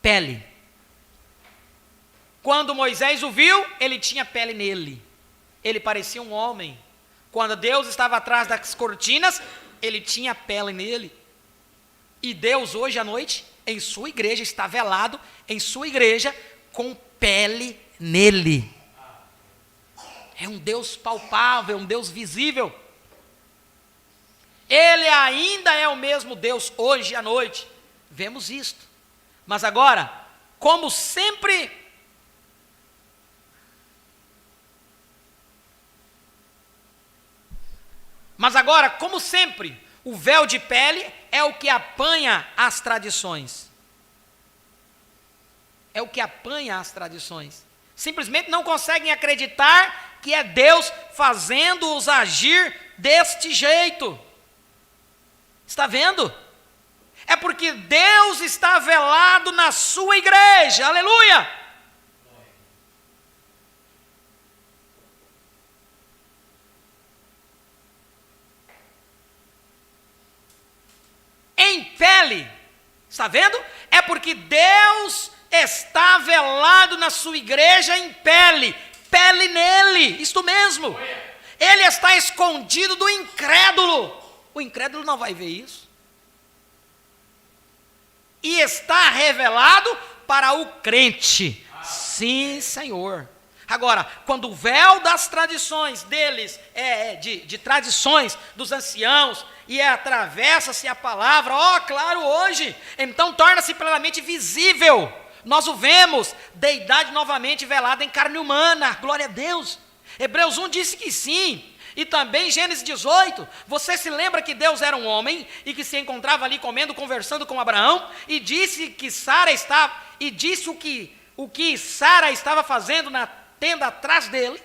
Pele. Quando Moisés o viu, ele tinha pele nele. Ele parecia um homem. Quando Deus estava atrás das cortinas, ele tinha pele nele. E Deus hoje à noite, em sua igreja, está velado em sua igreja com pele nele. É um Deus palpável, um Deus visível. Ele ainda é o mesmo Deus hoje à noite. Vemos isto. Mas agora, como sempre, o véu de pele é o que apanha as tradições. É o que apanha as tradições. Simplesmente não conseguem acreditar que é Deus fazendo-os agir deste jeito. Está vendo? É porque Deus está velado na sua igreja. Aleluia! Em pele. Está vendo? É porque Deus está velado na sua igreja em pele nele, isto mesmo. Ele está escondido do incrédulo. O incrédulo não vai ver isso. E está revelado para o crente. Sim, Senhor. Agora, quando o véu das tradições deles, de tradições dos anciãos, e atravessa-se a palavra, claro, hoje, então torna-se plenamente visível. Nós o vemos, deidade novamente velada em carne humana, glória a Deus. Hebreus 1 disse que sim, e também Gênesis 18, você se lembra que Deus era um homem, e que se encontrava ali comendo, conversando com Abraão, e disse que Sara estava, e disse o que Sara estava fazendo na tenda atrás dele,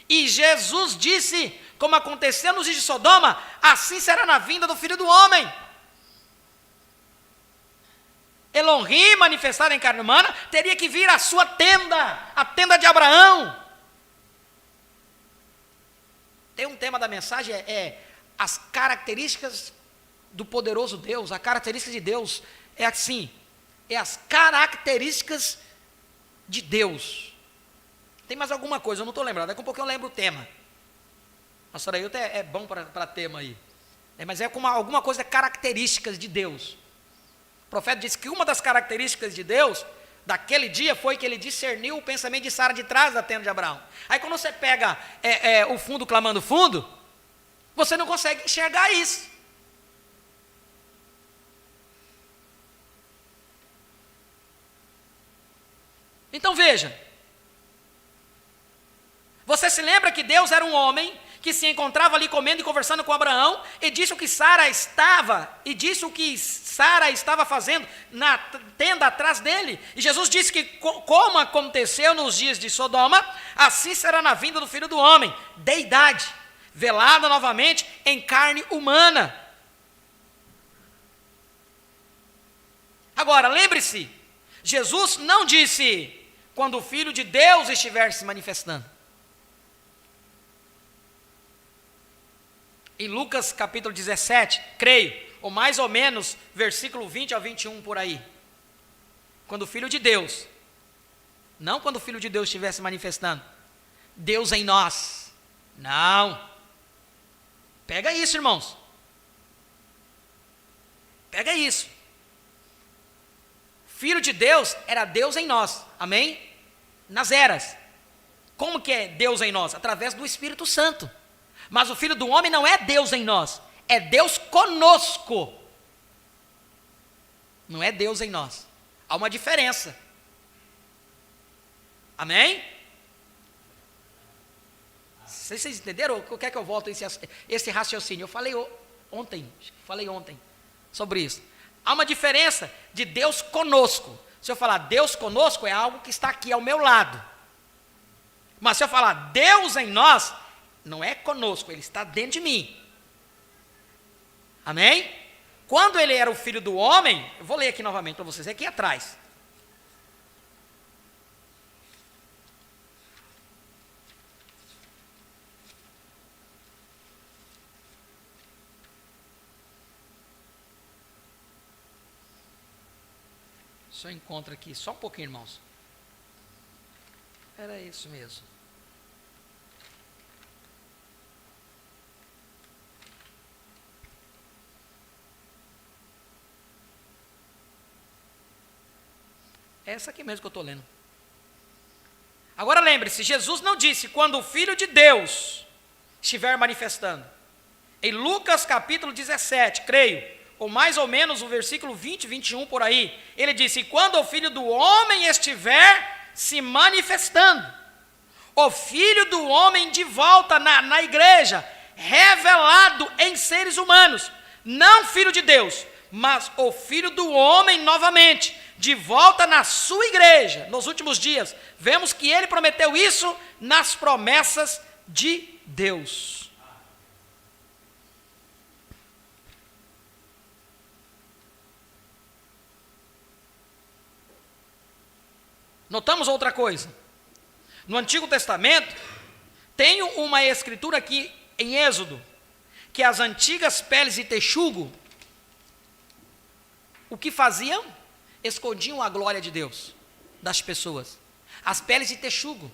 e Jesus disse, como aconteceu nos dias de Sodoma, assim será na vinda do Filho do Homem. Elohim, manifestado em carne humana, teria que vir à sua tenda, a tenda de Abraão. Tem um tema da mensagem, as características do poderoso Deus. A característica de Deus é assim, as características de Deus. Tem mais alguma coisa, eu não estou lembrado, daqui a pouco eu lembro o tema. Pastor Ailton é bom para tema aí. Mas é como alguma coisa, características de Deus. O profeta disse que uma das características de Deus, daquele dia, foi que ele discerniu o pensamento de Sara de trás da tenda de Abraão. Aí quando você pega o fundo clamando fundo, você não consegue enxergar isso. Então veja, você se lembra que Deus era um homem que se encontrava ali comendo e conversando com Abraão, e disse o que Sara estava fazendo na tenda atrás dele. E Jesus disse que como aconteceu nos dias de Sodoma, assim será na vinda do Filho do Homem, deidade, velada novamente em carne humana. Agora, lembre-se, Jesus não disse quando o Filho de Deus estiver se manifestando. Em Lucas capítulo 17, creio, ou mais ou menos, versículo 20 ao 21 por aí. Quando o Filho de Deus, não quando o Filho de Deus estiver se manifestando, Deus em nós, não. Pega isso, irmãos. Pega isso. Filho de Deus era Deus em nós, amém? Nas eras. Como que é Deus em nós? Através do Espírito Santo. Mas o Filho do Homem não é Deus em nós, é Deus conosco. Não é Deus em nós. Há uma diferença. Amém? Vocês entenderam? O que é que eu volto esse raciocínio? Eu falei ontem sobre isso. Há uma diferença de Deus conosco. Se eu falar Deus conosco, é algo que está aqui ao meu lado. Mas se eu falar Deus em nós, não é conosco, ele está dentro de mim. Amém? Quando ele era o Filho do Homem, eu vou ler aqui novamente para vocês, aqui atrás. Só encontro aqui, só um pouquinho, irmãos. Era isso mesmo. É essa aqui mesmo que eu estou lendo. Agora lembre-se, Jesus não disse quando o Filho de Deus estiver manifestando. Em Lucas capítulo 17, creio, ou mais ou menos o versículo 20, 21 por aí, ele disse, quando o Filho do Homem estiver se manifestando, o Filho do Homem de volta na igreja, revelado em seres humanos, não Filho de Deus, mas o Filho do Homem novamente, de volta na sua igreja, nos últimos dias, vemos que ele prometeu isso nas promessas de Deus. Notamos outra coisa. No Antigo Testamento, tem uma escritura aqui em Êxodo, que as antigas peles de texugo, o que faziam? escondiam a glória de Deus das pessoas? As peles de texugo,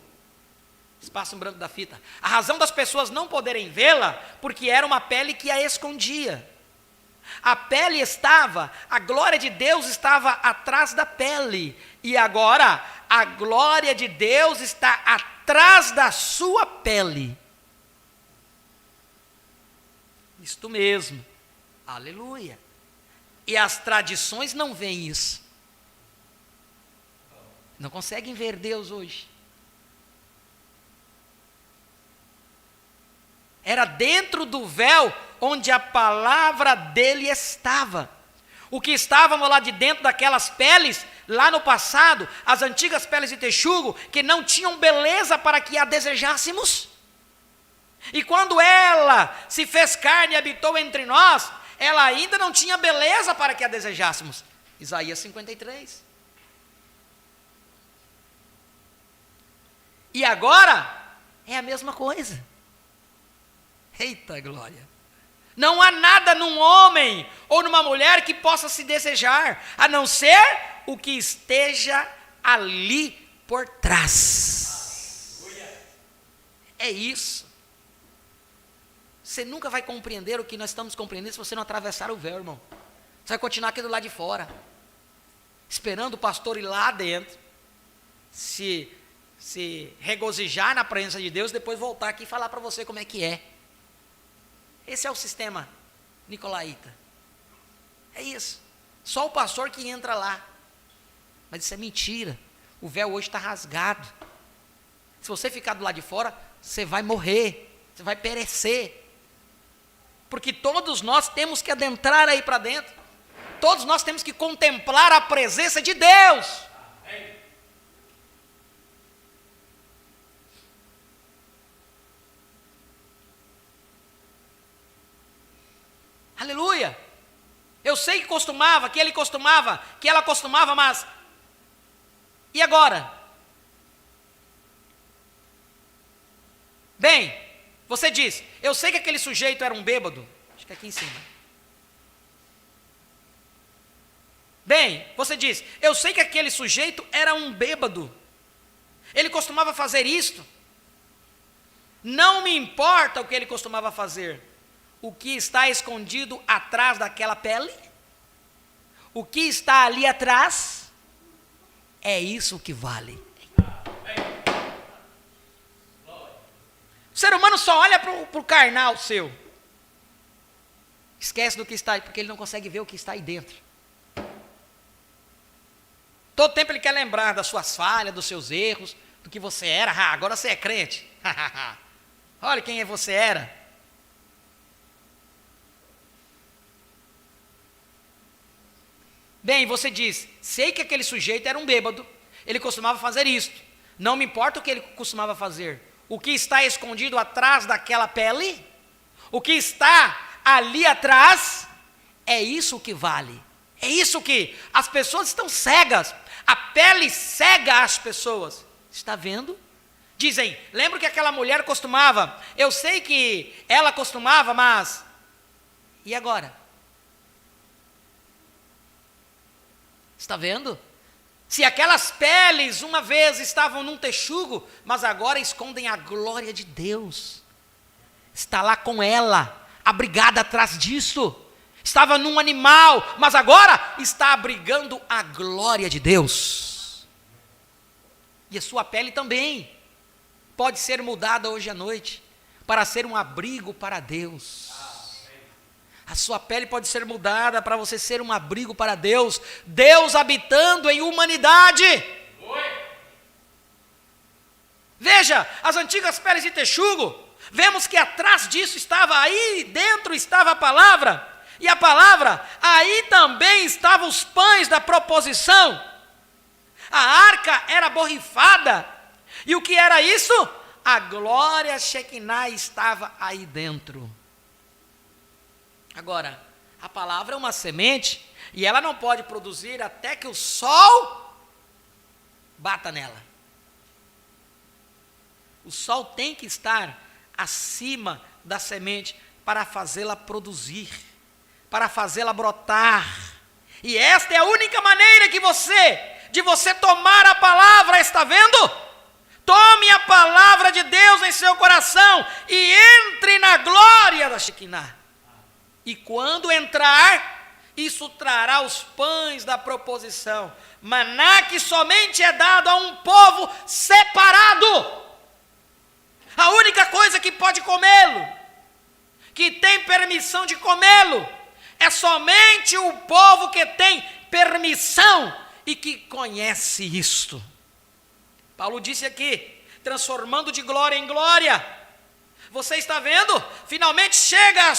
espaço em branco da fita. A razão das pessoas não poderem vê-la, porque era uma pele que a escondia. A pele estava, a glória de Deus estava atrás da pele, e agora a glória de Deus está atrás da sua pele. Isto mesmo, aleluia. E as tradições não veem isso, não conseguem ver Deus hoje. Era dentro do véu onde a palavra dele estava. O que estava lá de dentro daquelas peles, lá no passado, as antigas peles de texugo, que não tinham beleza para que a desejássemos. E quando ela se fez carne e habitou entre nós, ela ainda não tinha beleza para que a desejássemos. Isaías 53. E agora, é a mesma coisa. Eita glória! Não há nada num homem ou numa mulher que possa se desejar, a não ser o que esteja ali por trás. É isso. Você nunca vai compreender o que nós estamos compreendendo se você não atravessar o véu, irmão. Você vai continuar aqui do lado de fora, esperando o pastor ir lá dentro, se regozijar na presença de Deus, depois voltar aqui e falar para você como é que é. Esse é o sistema nicolaíta. É isso. Só o pastor que entra lá. Mas isso é mentira. O véu hoje está rasgado. Se você ficar do lado de fora, você vai morrer. Você vai perecer. Porque todos nós temos que adentrar aí para dentro. Todos nós temos que contemplar a presença de Deus. Aleluia! Eu sei que costumava, que ele costumava, que ela costumava, mas... E agora? Bem, você diz, eu sei que aquele sujeito era um bêbado. Acho que é aqui em cima. Bem, você diz, eu sei que aquele sujeito era um bêbado. Ele costumava fazer isto. Não me importa o que ele costumava fazer. O que está escondido atrás daquela pele, o que está ali atrás, é isso que vale. O ser humano só olha para o carnal seu, esquece do que está aí, porque ele não consegue ver o que está aí dentro. Todo tempo ele quer lembrar das suas falhas, dos seus erros, do que você era. Agora você é crente. Olha quem você era. Bem, você diz, sei que aquele sujeito era um bêbado, ele costumava fazer isto. Não me importa o que ele costumava fazer. O que está escondido atrás daquela pele, o que está ali atrás, é isso que vale. É isso que as pessoas estão cegas. A pele cega as pessoas. Está vendo? Dizem, lembra que aquela mulher costumava? Eu sei que ela costumava, mas... E agora? Está vendo? Se aquelas peles uma vez estavam num texugo, mas agora escondem a glória de Deus. Está lá com ela, abrigada atrás disso. Estava num animal, mas agora está abrigando a glória de Deus. E a sua pele também pode ser mudada hoje à noite, para ser um abrigo para Deus. A sua pele pode ser mudada para você ser um abrigo para Deus. Deus habitando em humanidade. Veja, as antigas peles de texugo. Vemos que atrás disso estava, aí dentro estava a palavra. E a palavra, aí também estavam os pães da proposição. A arca era borrifada. E o que era isso? A glória Shekinah estava aí dentro. Agora, a palavra é uma semente e ela não pode produzir até que o sol bata nela. O sol tem que estar acima da semente para fazê-la produzir, para fazê-la brotar. E esta é a única maneira de você tomar a palavra, está vendo? Tome a palavra de Deus em seu coração e entre na glória da Shekinah. E quando entrar, isso trará os pães da proposição, maná que somente é dado a um povo separado. A única coisa que pode comê-lo, que tem permissão de comê-lo, é somente o povo que tem permissão e que conhece isto. Paulo disse aqui, transformando de glória em glória. Você está vendo? Finalmente chega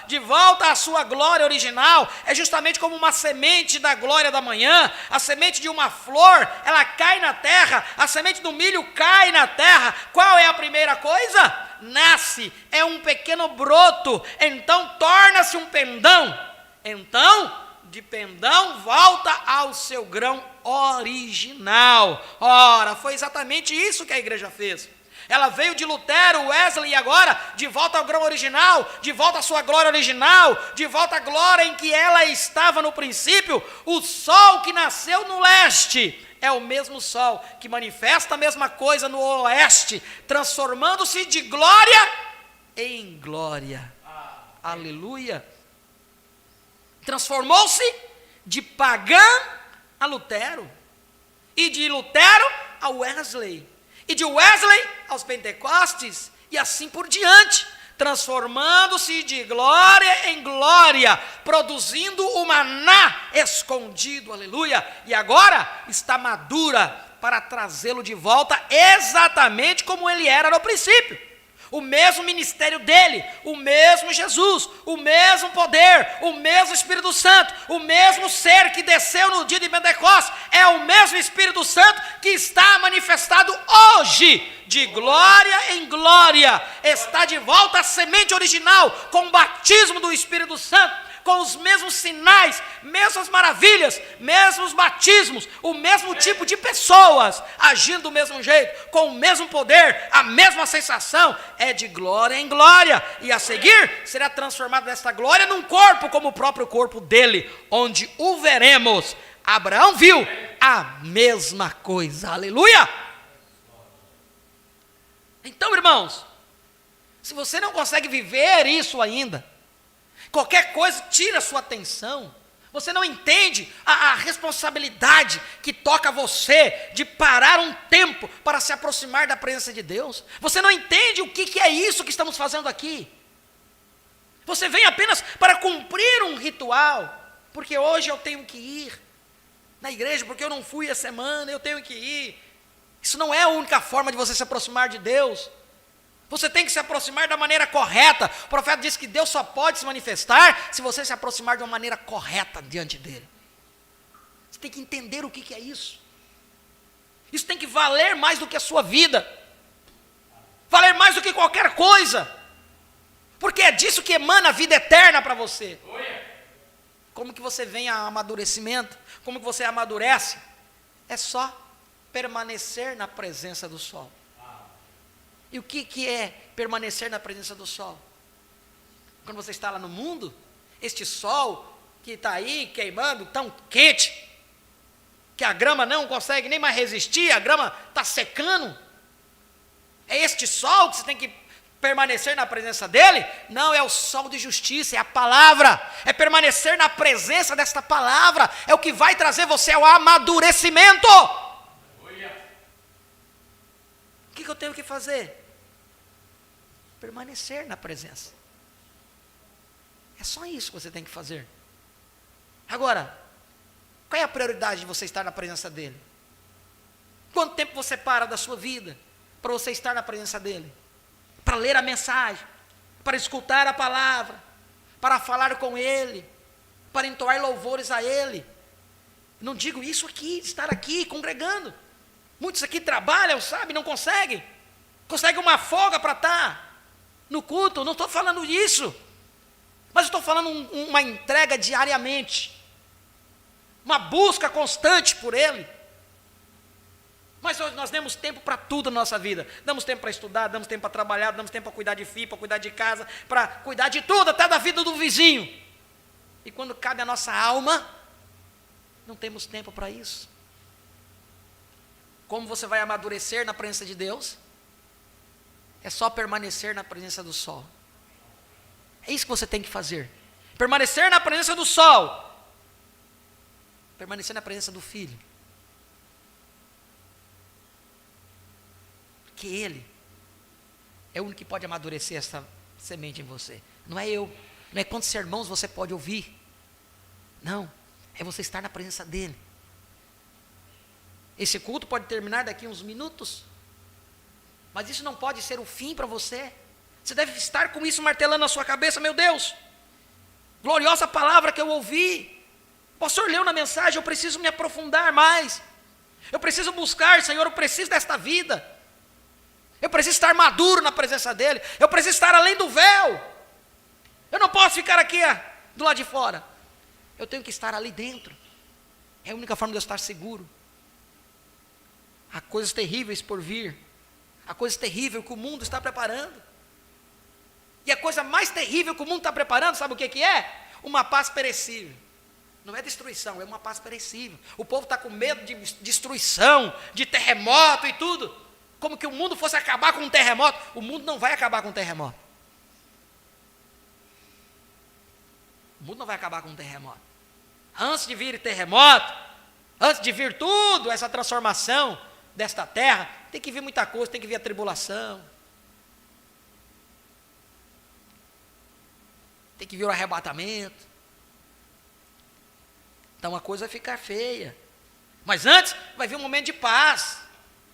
de volta à sua glória original. É justamente como uma semente da glória da manhã, a semente de uma flor, ela cai na terra, a semente do milho cai na terra. Qual é a primeira coisa? Nasce, é um pequeno broto, então torna-se um pendão. Então, de pendão volta ao seu grão original. Ora, foi exatamente isso que a igreja fez. Ela veio de Lutero, Wesley, e agora de volta ao grão original, de volta à sua glória original, de volta à glória em que ela estava no princípio. O sol que nasceu no leste é o mesmo sol que manifesta a mesma coisa no oeste, transformando-se de glória em glória. Aleluia. Transformou-se de pagã a Lutero, e de Lutero a Wesley, e de Wesley aos Pentecostes, e assim por diante, transformando-se de glória em glória, produzindo o maná escondido, aleluia, e agora está madura para trazê-lo de volta exatamente como ele era no princípio. O mesmo ministério dele, o mesmo Jesus, o mesmo poder, o mesmo Espírito Santo, o mesmo ser que desceu no dia de Pentecostes, é o mesmo Espírito Santo que está manifestado hoje, de glória em glória. Está de volta a semente original, com o batismo do Espírito Santo, com os mesmos sinais, mesmas maravilhas, mesmos batismos, o mesmo tipo de pessoas, agindo do mesmo jeito, com o mesmo poder, a mesma sensação, é de glória em glória, e a seguir será transformado desta glória num corpo, como o próprio corpo dele, onde o veremos. Abraão viu a mesma coisa, aleluia! Então, irmãos, se você não consegue viver isso ainda, qualquer coisa tira a sua atenção, você não entende a responsabilidade que toca a você de parar um tempo para se aproximar da presença de Deus, você não entende o que é isso que estamos fazendo aqui, você vem apenas para cumprir um ritual, porque hoje eu tenho que ir na igreja, porque eu não fui a semana, eu tenho que ir. Isso não é a única forma de você se aproximar de Deus. Você tem que se aproximar da maneira correta. O profeta diz que Deus só pode se manifestar se você se aproximar de uma maneira correta diante dele. Você tem que entender o que é isso. Isso tem que valer mais do que a sua vida, valer mais do que qualquer coisa, porque é disso que emana a vida eterna para você. Como que você vem a amadurecimento? Como que você amadurece? É só permanecer na presença do sol. E o que é permanecer na presença do sol? Quando você está lá no mundo, este sol que está aí queimando, tão quente, que a grama não consegue nem mais resistir, a grama está secando. É este sol que você tem que permanecer na presença dele? Não, é o sol de justiça, é a palavra, é permanecer na presença desta palavra, é o que vai trazer você ao amadurecimento. O que eu tenho que fazer? Permanecer na presença. É só isso que você tem que fazer. Agora, qual é a prioridade de você estar na presença dele? Quanto tempo você para da sua vida para você estar na presença dele? Para ler a mensagem, para escutar a palavra, para falar com ele, para entoar louvores a ele. Não digo isso aqui, estar aqui congregando. Muitos aqui trabalham, sabe, não conseguem uma folga para estar no culto. Não estou falando disso, mas estou falando uma entrega diariamente, uma busca constante por ele. Mas nós damos tempo para tudo na nossa vida, damos tempo para estudar, damos tempo para trabalhar, damos tempo para cuidar de filho, para cuidar de casa, para cuidar de tudo, até da vida do vizinho. E quando cabe a nossa alma, Não temos tempo para isso. Como você vai amadurecer na presença de Deus? É só permanecer na presença do sol. É isso que você tem que fazer. Permanecer na presença do sol. Permanecer na presença do Filho. Porque Ele é o único que pode amadurecer essa semente em você. Não é eu. Não é quantos sermãos você pode ouvir. Não. É você estar na presença dEle. Esse culto pode terminar daqui uns minutos. Mas isso não pode ser o fim para você. Você deve estar com isso martelando na sua cabeça. Meu Deus, gloriosa palavra que eu ouvi. O pastor leu na mensagem, eu preciso me aprofundar mais. Eu preciso buscar, Senhor, eu preciso desta vida. Eu preciso estar maduro na presença dEle. Eu preciso estar além do véu. Eu não posso ficar aqui do lado de fora. Eu tenho que estar ali dentro. É a única forma de eu estar seguro. Há coisas terríveis por vir. Há coisas terríveis que o mundo está preparando. E a coisa mais terrível que o mundo está preparando, sabe o que é? Uma paz perecível. Não é destruição, é uma paz perecível. O povo está com medo de destruição, de terremoto e tudo. Como que o mundo fosse acabar com um terremoto. O mundo não vai acabar com um terremoto. O mundo não vai acabar com um terremoto. Antes de vir terremoto, antes de vir tudo, essa transformação desta terra, tem que vir muita coisa, tem que vir a tribulação. Tem que vir o arrebatamento. Então a coisa vai ficar feia. Mas antes vai vir um momento de paz.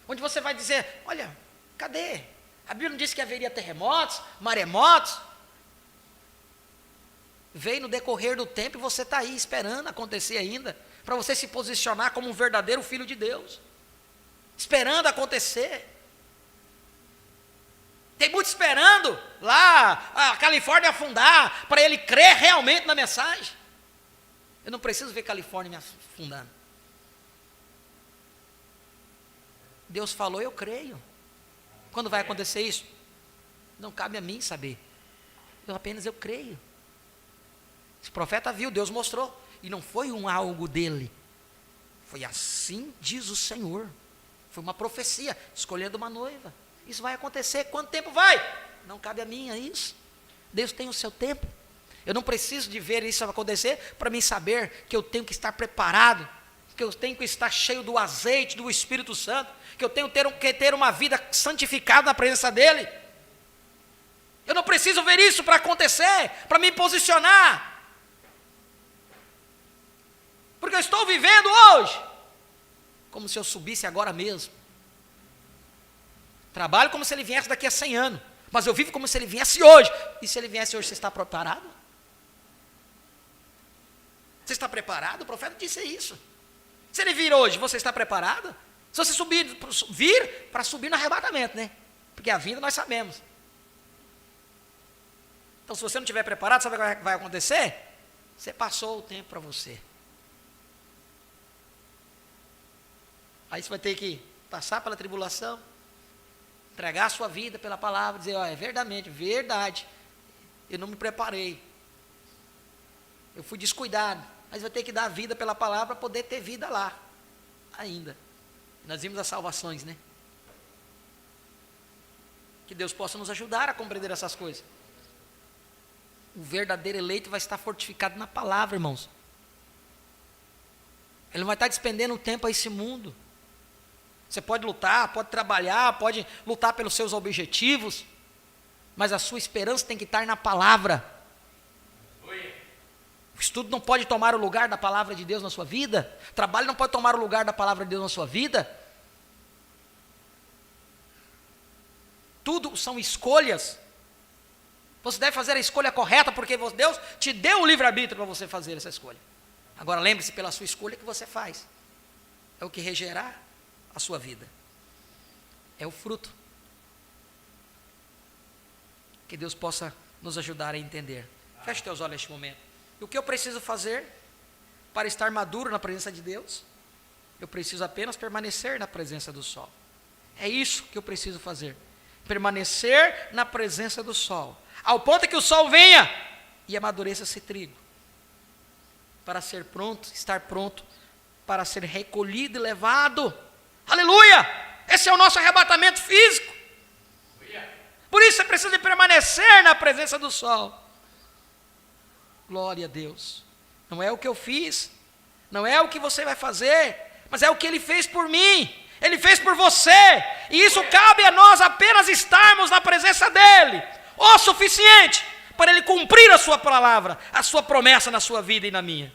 Onde você vai dizer, olha, cadê? A Bíblia não disse que haveria terremotos, maremotos. Veio no decorrer do tempo e você está aí esperando acontecer ainda. Para você se posicionar como um verdadeiro filho de Deus. Esperando acontecer. Tem muito esperando lá a Califórnia afundar, para ele crer realmente na mensagem. Eu não preciso ver Califórnia me afundando. Deus falou, eu creio. Quando vai acontecer isso? Não cabe a mim saber. Eu creio. Esse profeta viu, Deus mostrou. E não foi algo dele. Foi assim diz o Senhor. Foi uma profecia, escolhendo uma noiva. Isso vai acontecer, quanto tempo vai? Não cabe a mim, é isso. Deus tem o seu tempo. Eu não preciso de ver isso acontecer para mim saber que eu tenho que estar preparado, que eu tenho que estar cheio do azeite, do Espírito Santo, que eu tenho que ter uma vida santificada na presença dEle. Eu não preciso ver isso para acontecer, para me posicionar. Porque eu estou vivendo hoje, como se eu subisse agora mesmo. Trabalho como se ele viesse daqui a 100 anos, mas eu vivo como se ele viesse hoje. E se ele viesse hoje, você está preparado? Você está preparado? O profeta disse isso. Se ele vir hoje, você está preparado? Se você vir para subir no arrebatamento, né? Porque a vinda nós sabemos. Então, se você não estiver preparado, sabe o que vai acontecer? Você passou o tempo para você. Aí você vai ter que passar pela tribulação, entregar a sua vida pela palavra, dizer, é verdade, eu não me preparei, eu fui descuidado, mas vai ter que dar a vida pela palavra para poder ter vida lá, ainda. Nós vimos as salvações, né? Que Deus possa nos ajudar a compreender essas coisas. O verdadeiro eleito vai estar fortificado na palavra, irmãos. Ele não vai estar despendendo tempo a esse mundo. Você pode lutar, pode trabalhar, pode lutar pelos seus objetivos, mas a sua esperança tem que estar na palavra. O estudo não pode tomar o lugar da palavra de Deus na sua vida. O trabalho não pode tomar o lugar da palavra de Deus na sua vida. Tudo são escolhas. Você deve fazer a escolha correta, porque Deus te deu o livre-arbítrio para você fazer essa escolha. Agora lembre-se, pela sua escolha que você faz, é o que regerá a sua vida. É o fruto. Que Deus possa nos ajudar a entender. Feche teus olhos neste momento. E o que eu preciso fazer para estar maduro na presença de Deus? Eu preciso apenas permanecer na presença do sol. É isso que eu preciso fazer. Permanecer na presença do sol. Ao ponto que o sol venha e amadureça esse trigo. Para ser pronto, estar pronto para ser recolhido e levado. Aleluia! Esse é o nosso arrebatamento físico. Por isso você precisa permanecer na presença do sol. Glória a Deus. Não é o que eu fiz, não é o que você vai fazer, mas é o que Ele fez por mim, Ele fez por você, e isso cabe a nós apenas estarmos na presença dEle, o suficiente para Ele cumprir a sua palavra, a sua promessa na sua vida e na minha.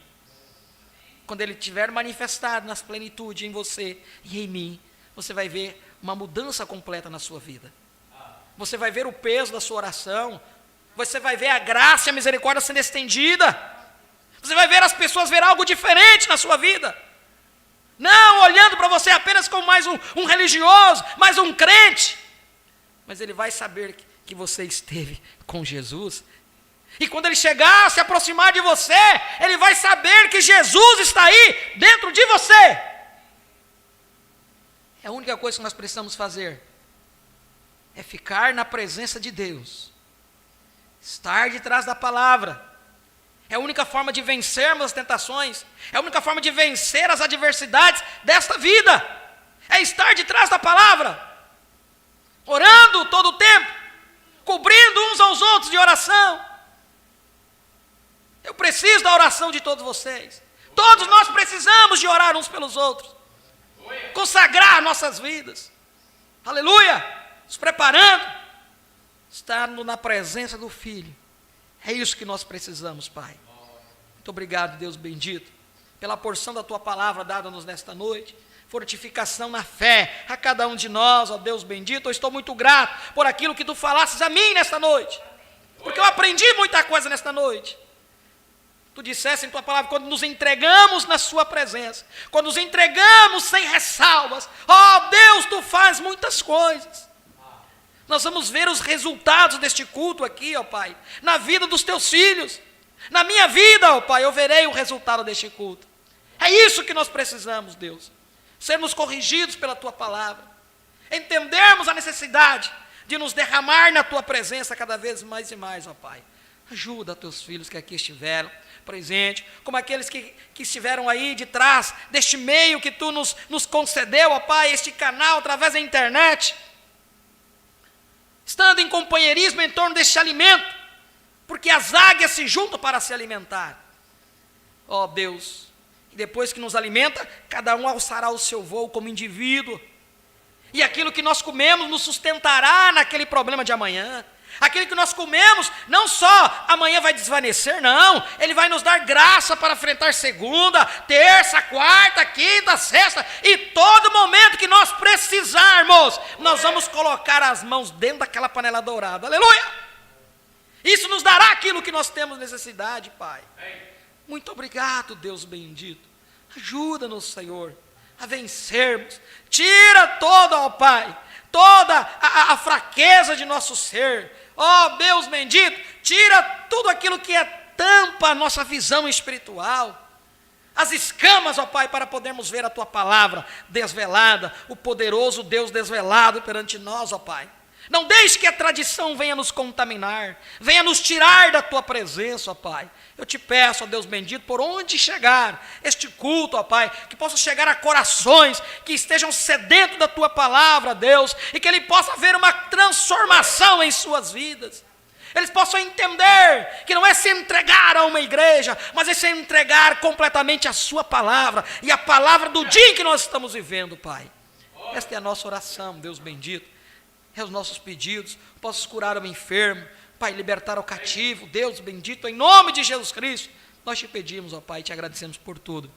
Quando Ele estiver manifestado nas plenitudes em você e em mim, você vai ver uma mudança completa na sua vida. Você vai ver o peso da sua oração, você vai ver a graça e a misericórdia sendo estendida, você vai ver as pessoas ver algo diferente na sua vida, não olhando para você apenas como mais um religioso, mais um crente, mas ele vai saber que você esteve com Jesus, e quando ele chegar, se aproximar de você, ele vai saber que Jesus está aí, dentro de você. É a única coisa que nós precisamos fazer, é ficar na presença de Deus, estar de trás da palavra. É a única forma de vencermos as tentações, é a única forma de vencer as adversidades desta vida, é estar de trás da palavra, orando todo o tempo, cobrindo uns aos outros de oração. Eu preciso da oração de todos vocês, todos nós precisamos de orar uns pelos outros, consagrar nossas vidas, aleluia, nos preparando, estando na presença do Filho. É isso que nós precisamos, Pai. Muito obrigado, Deus bendito, pela porção da Tua palavra dada-nos nesta noite, fortificação na fé a cada um de nós, ó Deus bendito. Eu estou muito grato por aquilo que Tu falasses a mim nesta noite, porque eu aprendi muita coisa nesta noite. Tu disseste em Tua palavra, quando nos entregamos na Sua presença, quando nos entregamos sem ressalvas, ó Deus, Tu faz muitas coisas. Nós vamos ver os resultados deste culto aqui, ó Pai, na vida dos Teus filhos, na minha vida, ó Pai, eu verei o resultado deste culto. É isso que nós precisamos, Deus, sermos corrigidos pela Tua palavra, entendermos a necessidade de nos derramar na Tua presença cada vez mais e mais, ó Pai. Ajuda Teus filhos que aqui estiveram presentes, como aqueles que estiveram aí de trás deste meio que Tu nos concedeu, ó Pai, este canal através da internet, estando em companheirismo em torno deste alimento, porque as águias se juntam para se alimentar. Ó Deus, e depois que nos alimenta, cada um alçará o seu voo como indivíduo, e aquilo que nós comemos nos sustentará naquele problema de amanhã. Aquilo que nós comemos, não só amanhã vai desvanecer, não, Ele vai nos dar graça para enfrentar segunda, terça, quarta, quinta, sexta, e todo momento que nós precisarmos, nós vamos colocar as mãos dentro daquela panela dourada, aleluia! Isso nos dará aquilo que nós temos necessidade, Pai. Muito obrigado, Deus bendito, ajuda-nos, Senhor, a vencermos, tira toda, ó Pai, toda a fraqueza de nosso ser, ó Deus bendito, tira tudo aquilo que tampa a nossa visão espiritual, as escamas, ó Pai, para podermos ver a Tua palavra desvelada, o poderoso Deus desvelado perante nós, ó Pai. Não deixe que a tradição venha nos contaminar, venha nos tirar da Tua presença, ó Pai. Eu te peço, ó Deus bendito, por onde chegar este culto, ó Pai, que possa chegar a corações que estejam sedentos da Tua palavra, Deus, e que Ele possa haver uma transformação em suas vidas. Eles possam entender que não é se entregar a uma igreja, mas é se entregar completamente à Sua palavra, e a palavra do dia em que nós estamos vivendo, Pai. Esta é a nossa oração, Deus bendito. É os nossos pedidos, possas curar o enfermo, Pai, libertar o cativo, Deus bendito, em nome de Jesus Cristo, nós te pedimos, ó Pai, e te agradecemos por tudo.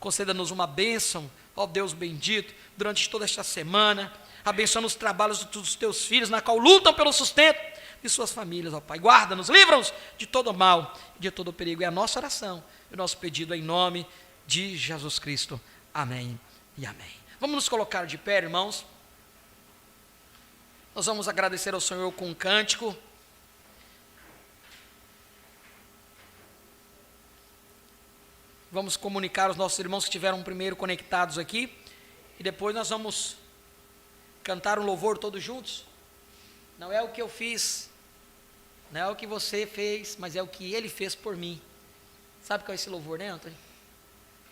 Conceda-nos uma bênção, ó Deus bendito, durante toda esta semana, abençoa os trabalhos dos Teus filhos, na qual lutam pelo sustento de suas famílias, ó Pai, guarda-nos, livra-nos de todo mal, de todo perigo, é a nossa oração, e o nosso pedido em nome de Jesus Cristo, amém e amém. Vamos nos colocar de pé, irmãos. Nós vamos agradecer ao Senhor com um cântico. Vamos comunicar aos nossos irmãos que estiveram primeiro conectados aqui. E depois nós vamos cantar um louvor todos juntos. Não é o que eu fiz, não é o que você fez, mas é o que Ele fez por mim. Sabe qual é esse louvor, né, Antônio?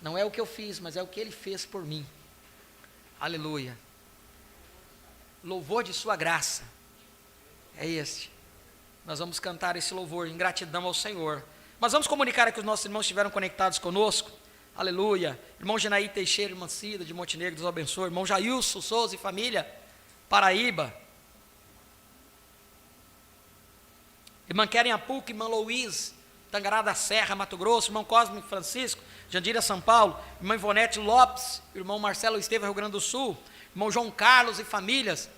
Não é o que eu fiz, mas é o que Ele fez por mim. Aleluia. Louvor de sua graça. É este. Nós vamos cantar esse louvor em gratidão ao Senhor. Mas vamos comunicar que os nossos irmãos estiveram conectados conosco. Aleluia. Irmão Genaí Teixeira, irmã Cida de Montenegro, Deus abençoe. Irmão Jailson Souza e família, Paraíba. Irmã Keren Apuc, irmã Louise, Tangará da Serra, Mato Grosso. Irmão Cosme Francisco, Jandira, São Paulo. Irmã Ivonete Lopes, irmão Marcelo Esteva, Rio Grande do Sul. Irmão João Carlos e famílias,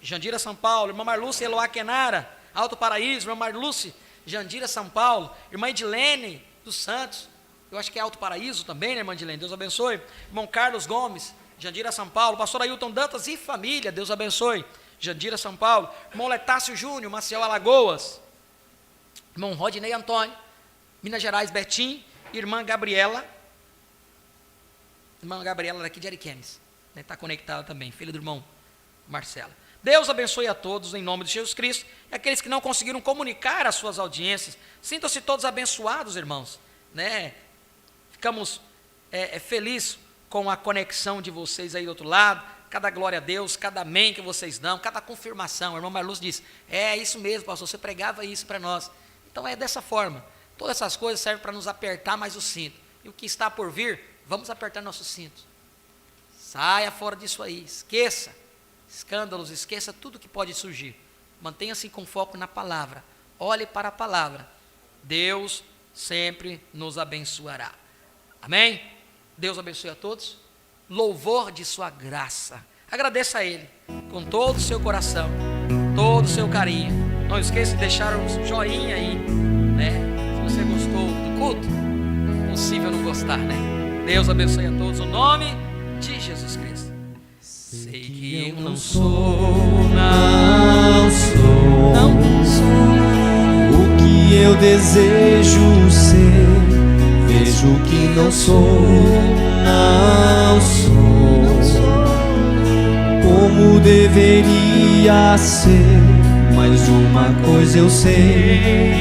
Jandira, São Paulo. Irmã Marlúcia Eloá Quenara, Alto Paraíso. Irmã Marlúcia, Jandira, São Paulo. Irmã Edilene dos Santos, eu acho que é Alto Paraíso também, né, irmã Edilene? Deus abençoe. Irmão Carlos Gomes, Jandira, São Paulo. Pastor Ailton Dantas e família, Deus abençoe, Jandira, São Paulo. Irmão Letácio Júnior, Maceió, Alagoas. Irmão Rodney Antônio, Minas Gerais, Betim. Irmã Gabriela daqui de Ariquemes, está conectada também, filha do irmão Marcelo. Deus abençoe a todos em nome de Jesus Cristo. E aqueles que não conseguiram comunicar as suas audiências, sintam-se todos abençoados, irmãos, né? Ficamos felizes com a conexão de vocês aí do outro lado. Cada glória a Deus, cada amém que vocês dão, cada confirmação. O irmão Marluz diz, é isso mesmo, pastor, você pregava isso para nós. Então é dessa forma. Todas essas coisas servem para nos apertar mais o cinto. E o que está por vir, vamos apertar nossos cintos. Saia fora disso aí, esqueça escândalos, esqueça tudo que pode surgir. Mantenha-se com foco na palavra. Olhe para a palavra. Deus sempre nos abençoará. Amém? Deus abençoe a todos. Louvor de sua graça. Agradeça a Ele com todo o seu coração, todo o seu carinho. Não esqueça de deixar um joinha aí, né? Se você gostou do culto, impossível não gostar, né? Deus abençoe a todos, o nome de Jesus Cristo. Sei que eu não sou, não sou o que eu desejo ser. Vejo que não sou como deveria ser. Mas uma coisa eu sei,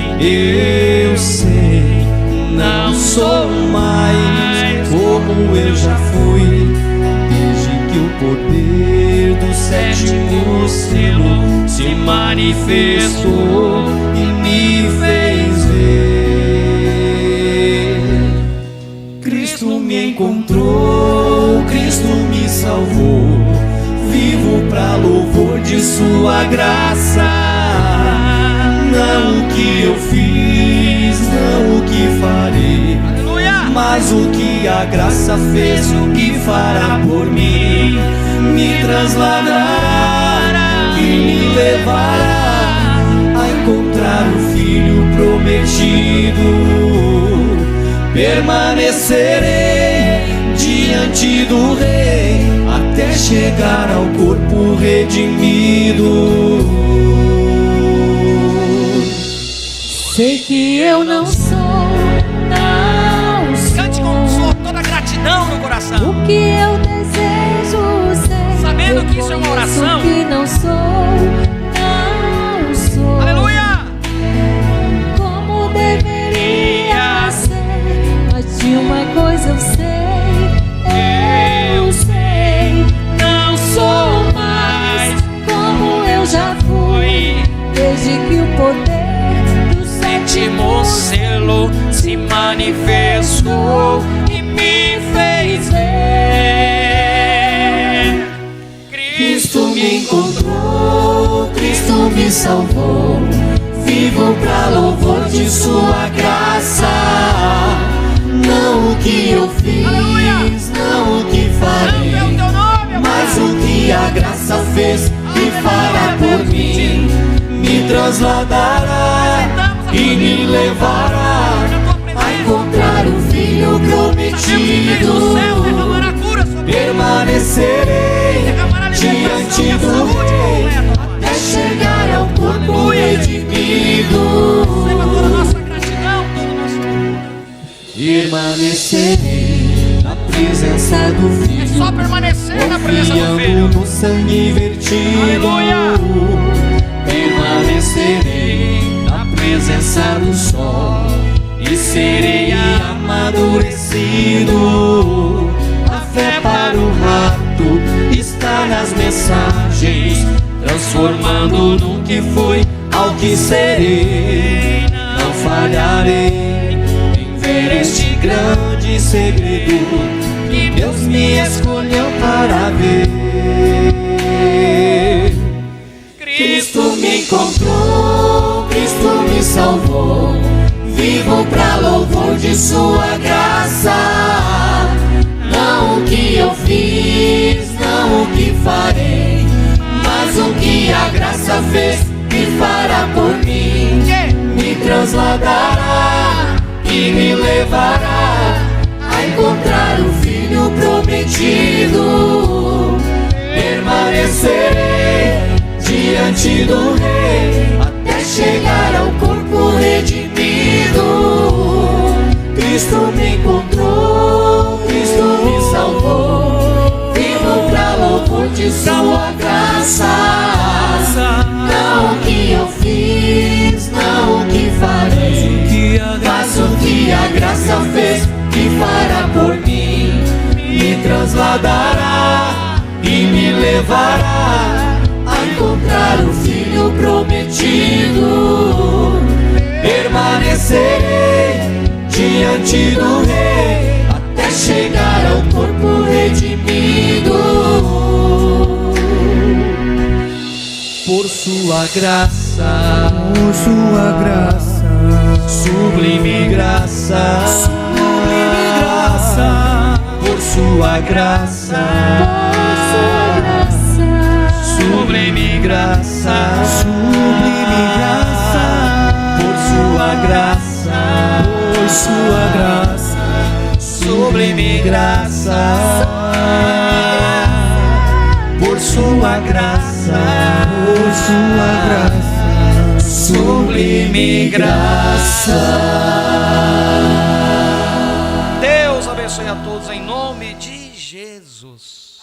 não sou mais como eu já fui. Desde que o poder do sétimo selo se manifestou e me fez ver. Cristo me encontrou, Cristo me salvou. Vivo pra louvor de sua graça. Não o que eu fiz, não o que farei, mas o que a graça fez, o que fará por mim. Me trasladará e me levará a encontrar o Filho prometido. Permanecerei diante do Rei até chegar ao corpo redimido. Sei que eu não sou, Cante com toda a gratidão no coração, o que eu desejo ser. sabendo que isso é uma oração. Que não sou. Aleluia! Como deveria ser, mas de uma coisa eu sei, não sou mais como eu já fui. Desde que o poder do Sétimo selo se manifestou e me fez ver. Cristo me encontrou, Cristo me salvou. Vivo pra louvor de sua graça. Não o que eu fiz, não o que farei, mas o que a graça fez e fará por mim. Me trasladará e me levará a encontrar o Filho prometido. Permanecerei diante do Rei até chegar ao corpo redimido. Permanecerei na presença do Filho. É só permanecer na presença do Filho. No sangue vertido. Aleluia. Permanecerei na presença do sol e serei amadurecido. A fé para o rato está nas mensagens, transformando no que fui ao que serei. Não falharei em ver este grande segredo que Deus me escolheu para ver. Cristo me encontrou, Cristo me salvou, vivo pra louvor de sua graça. Não o que eu fiz, não o que farei, mas o que a graça fez e fará por mim. Me transladará e me levará a encontrar o Filho prometido. Permanecerei diante do Rei até chegar ao corpo redimido. Cristo me encontrou, Cristo me salvou, vivo pra louvor de sua graça. Não o que eu fiz, não o que farei, mas o que a graça fez e fará por mim. Me transladará e me levará a encontrar o Filho prometido. Permanecerei diante do Rei até chegar ao corpo redimido. Por sua graça, sublime graça, por sua graça, sublime graça, por sua graça, sublime graça, por sua graça, sublime graça. Deus abençoe a todos em nome de Jesus.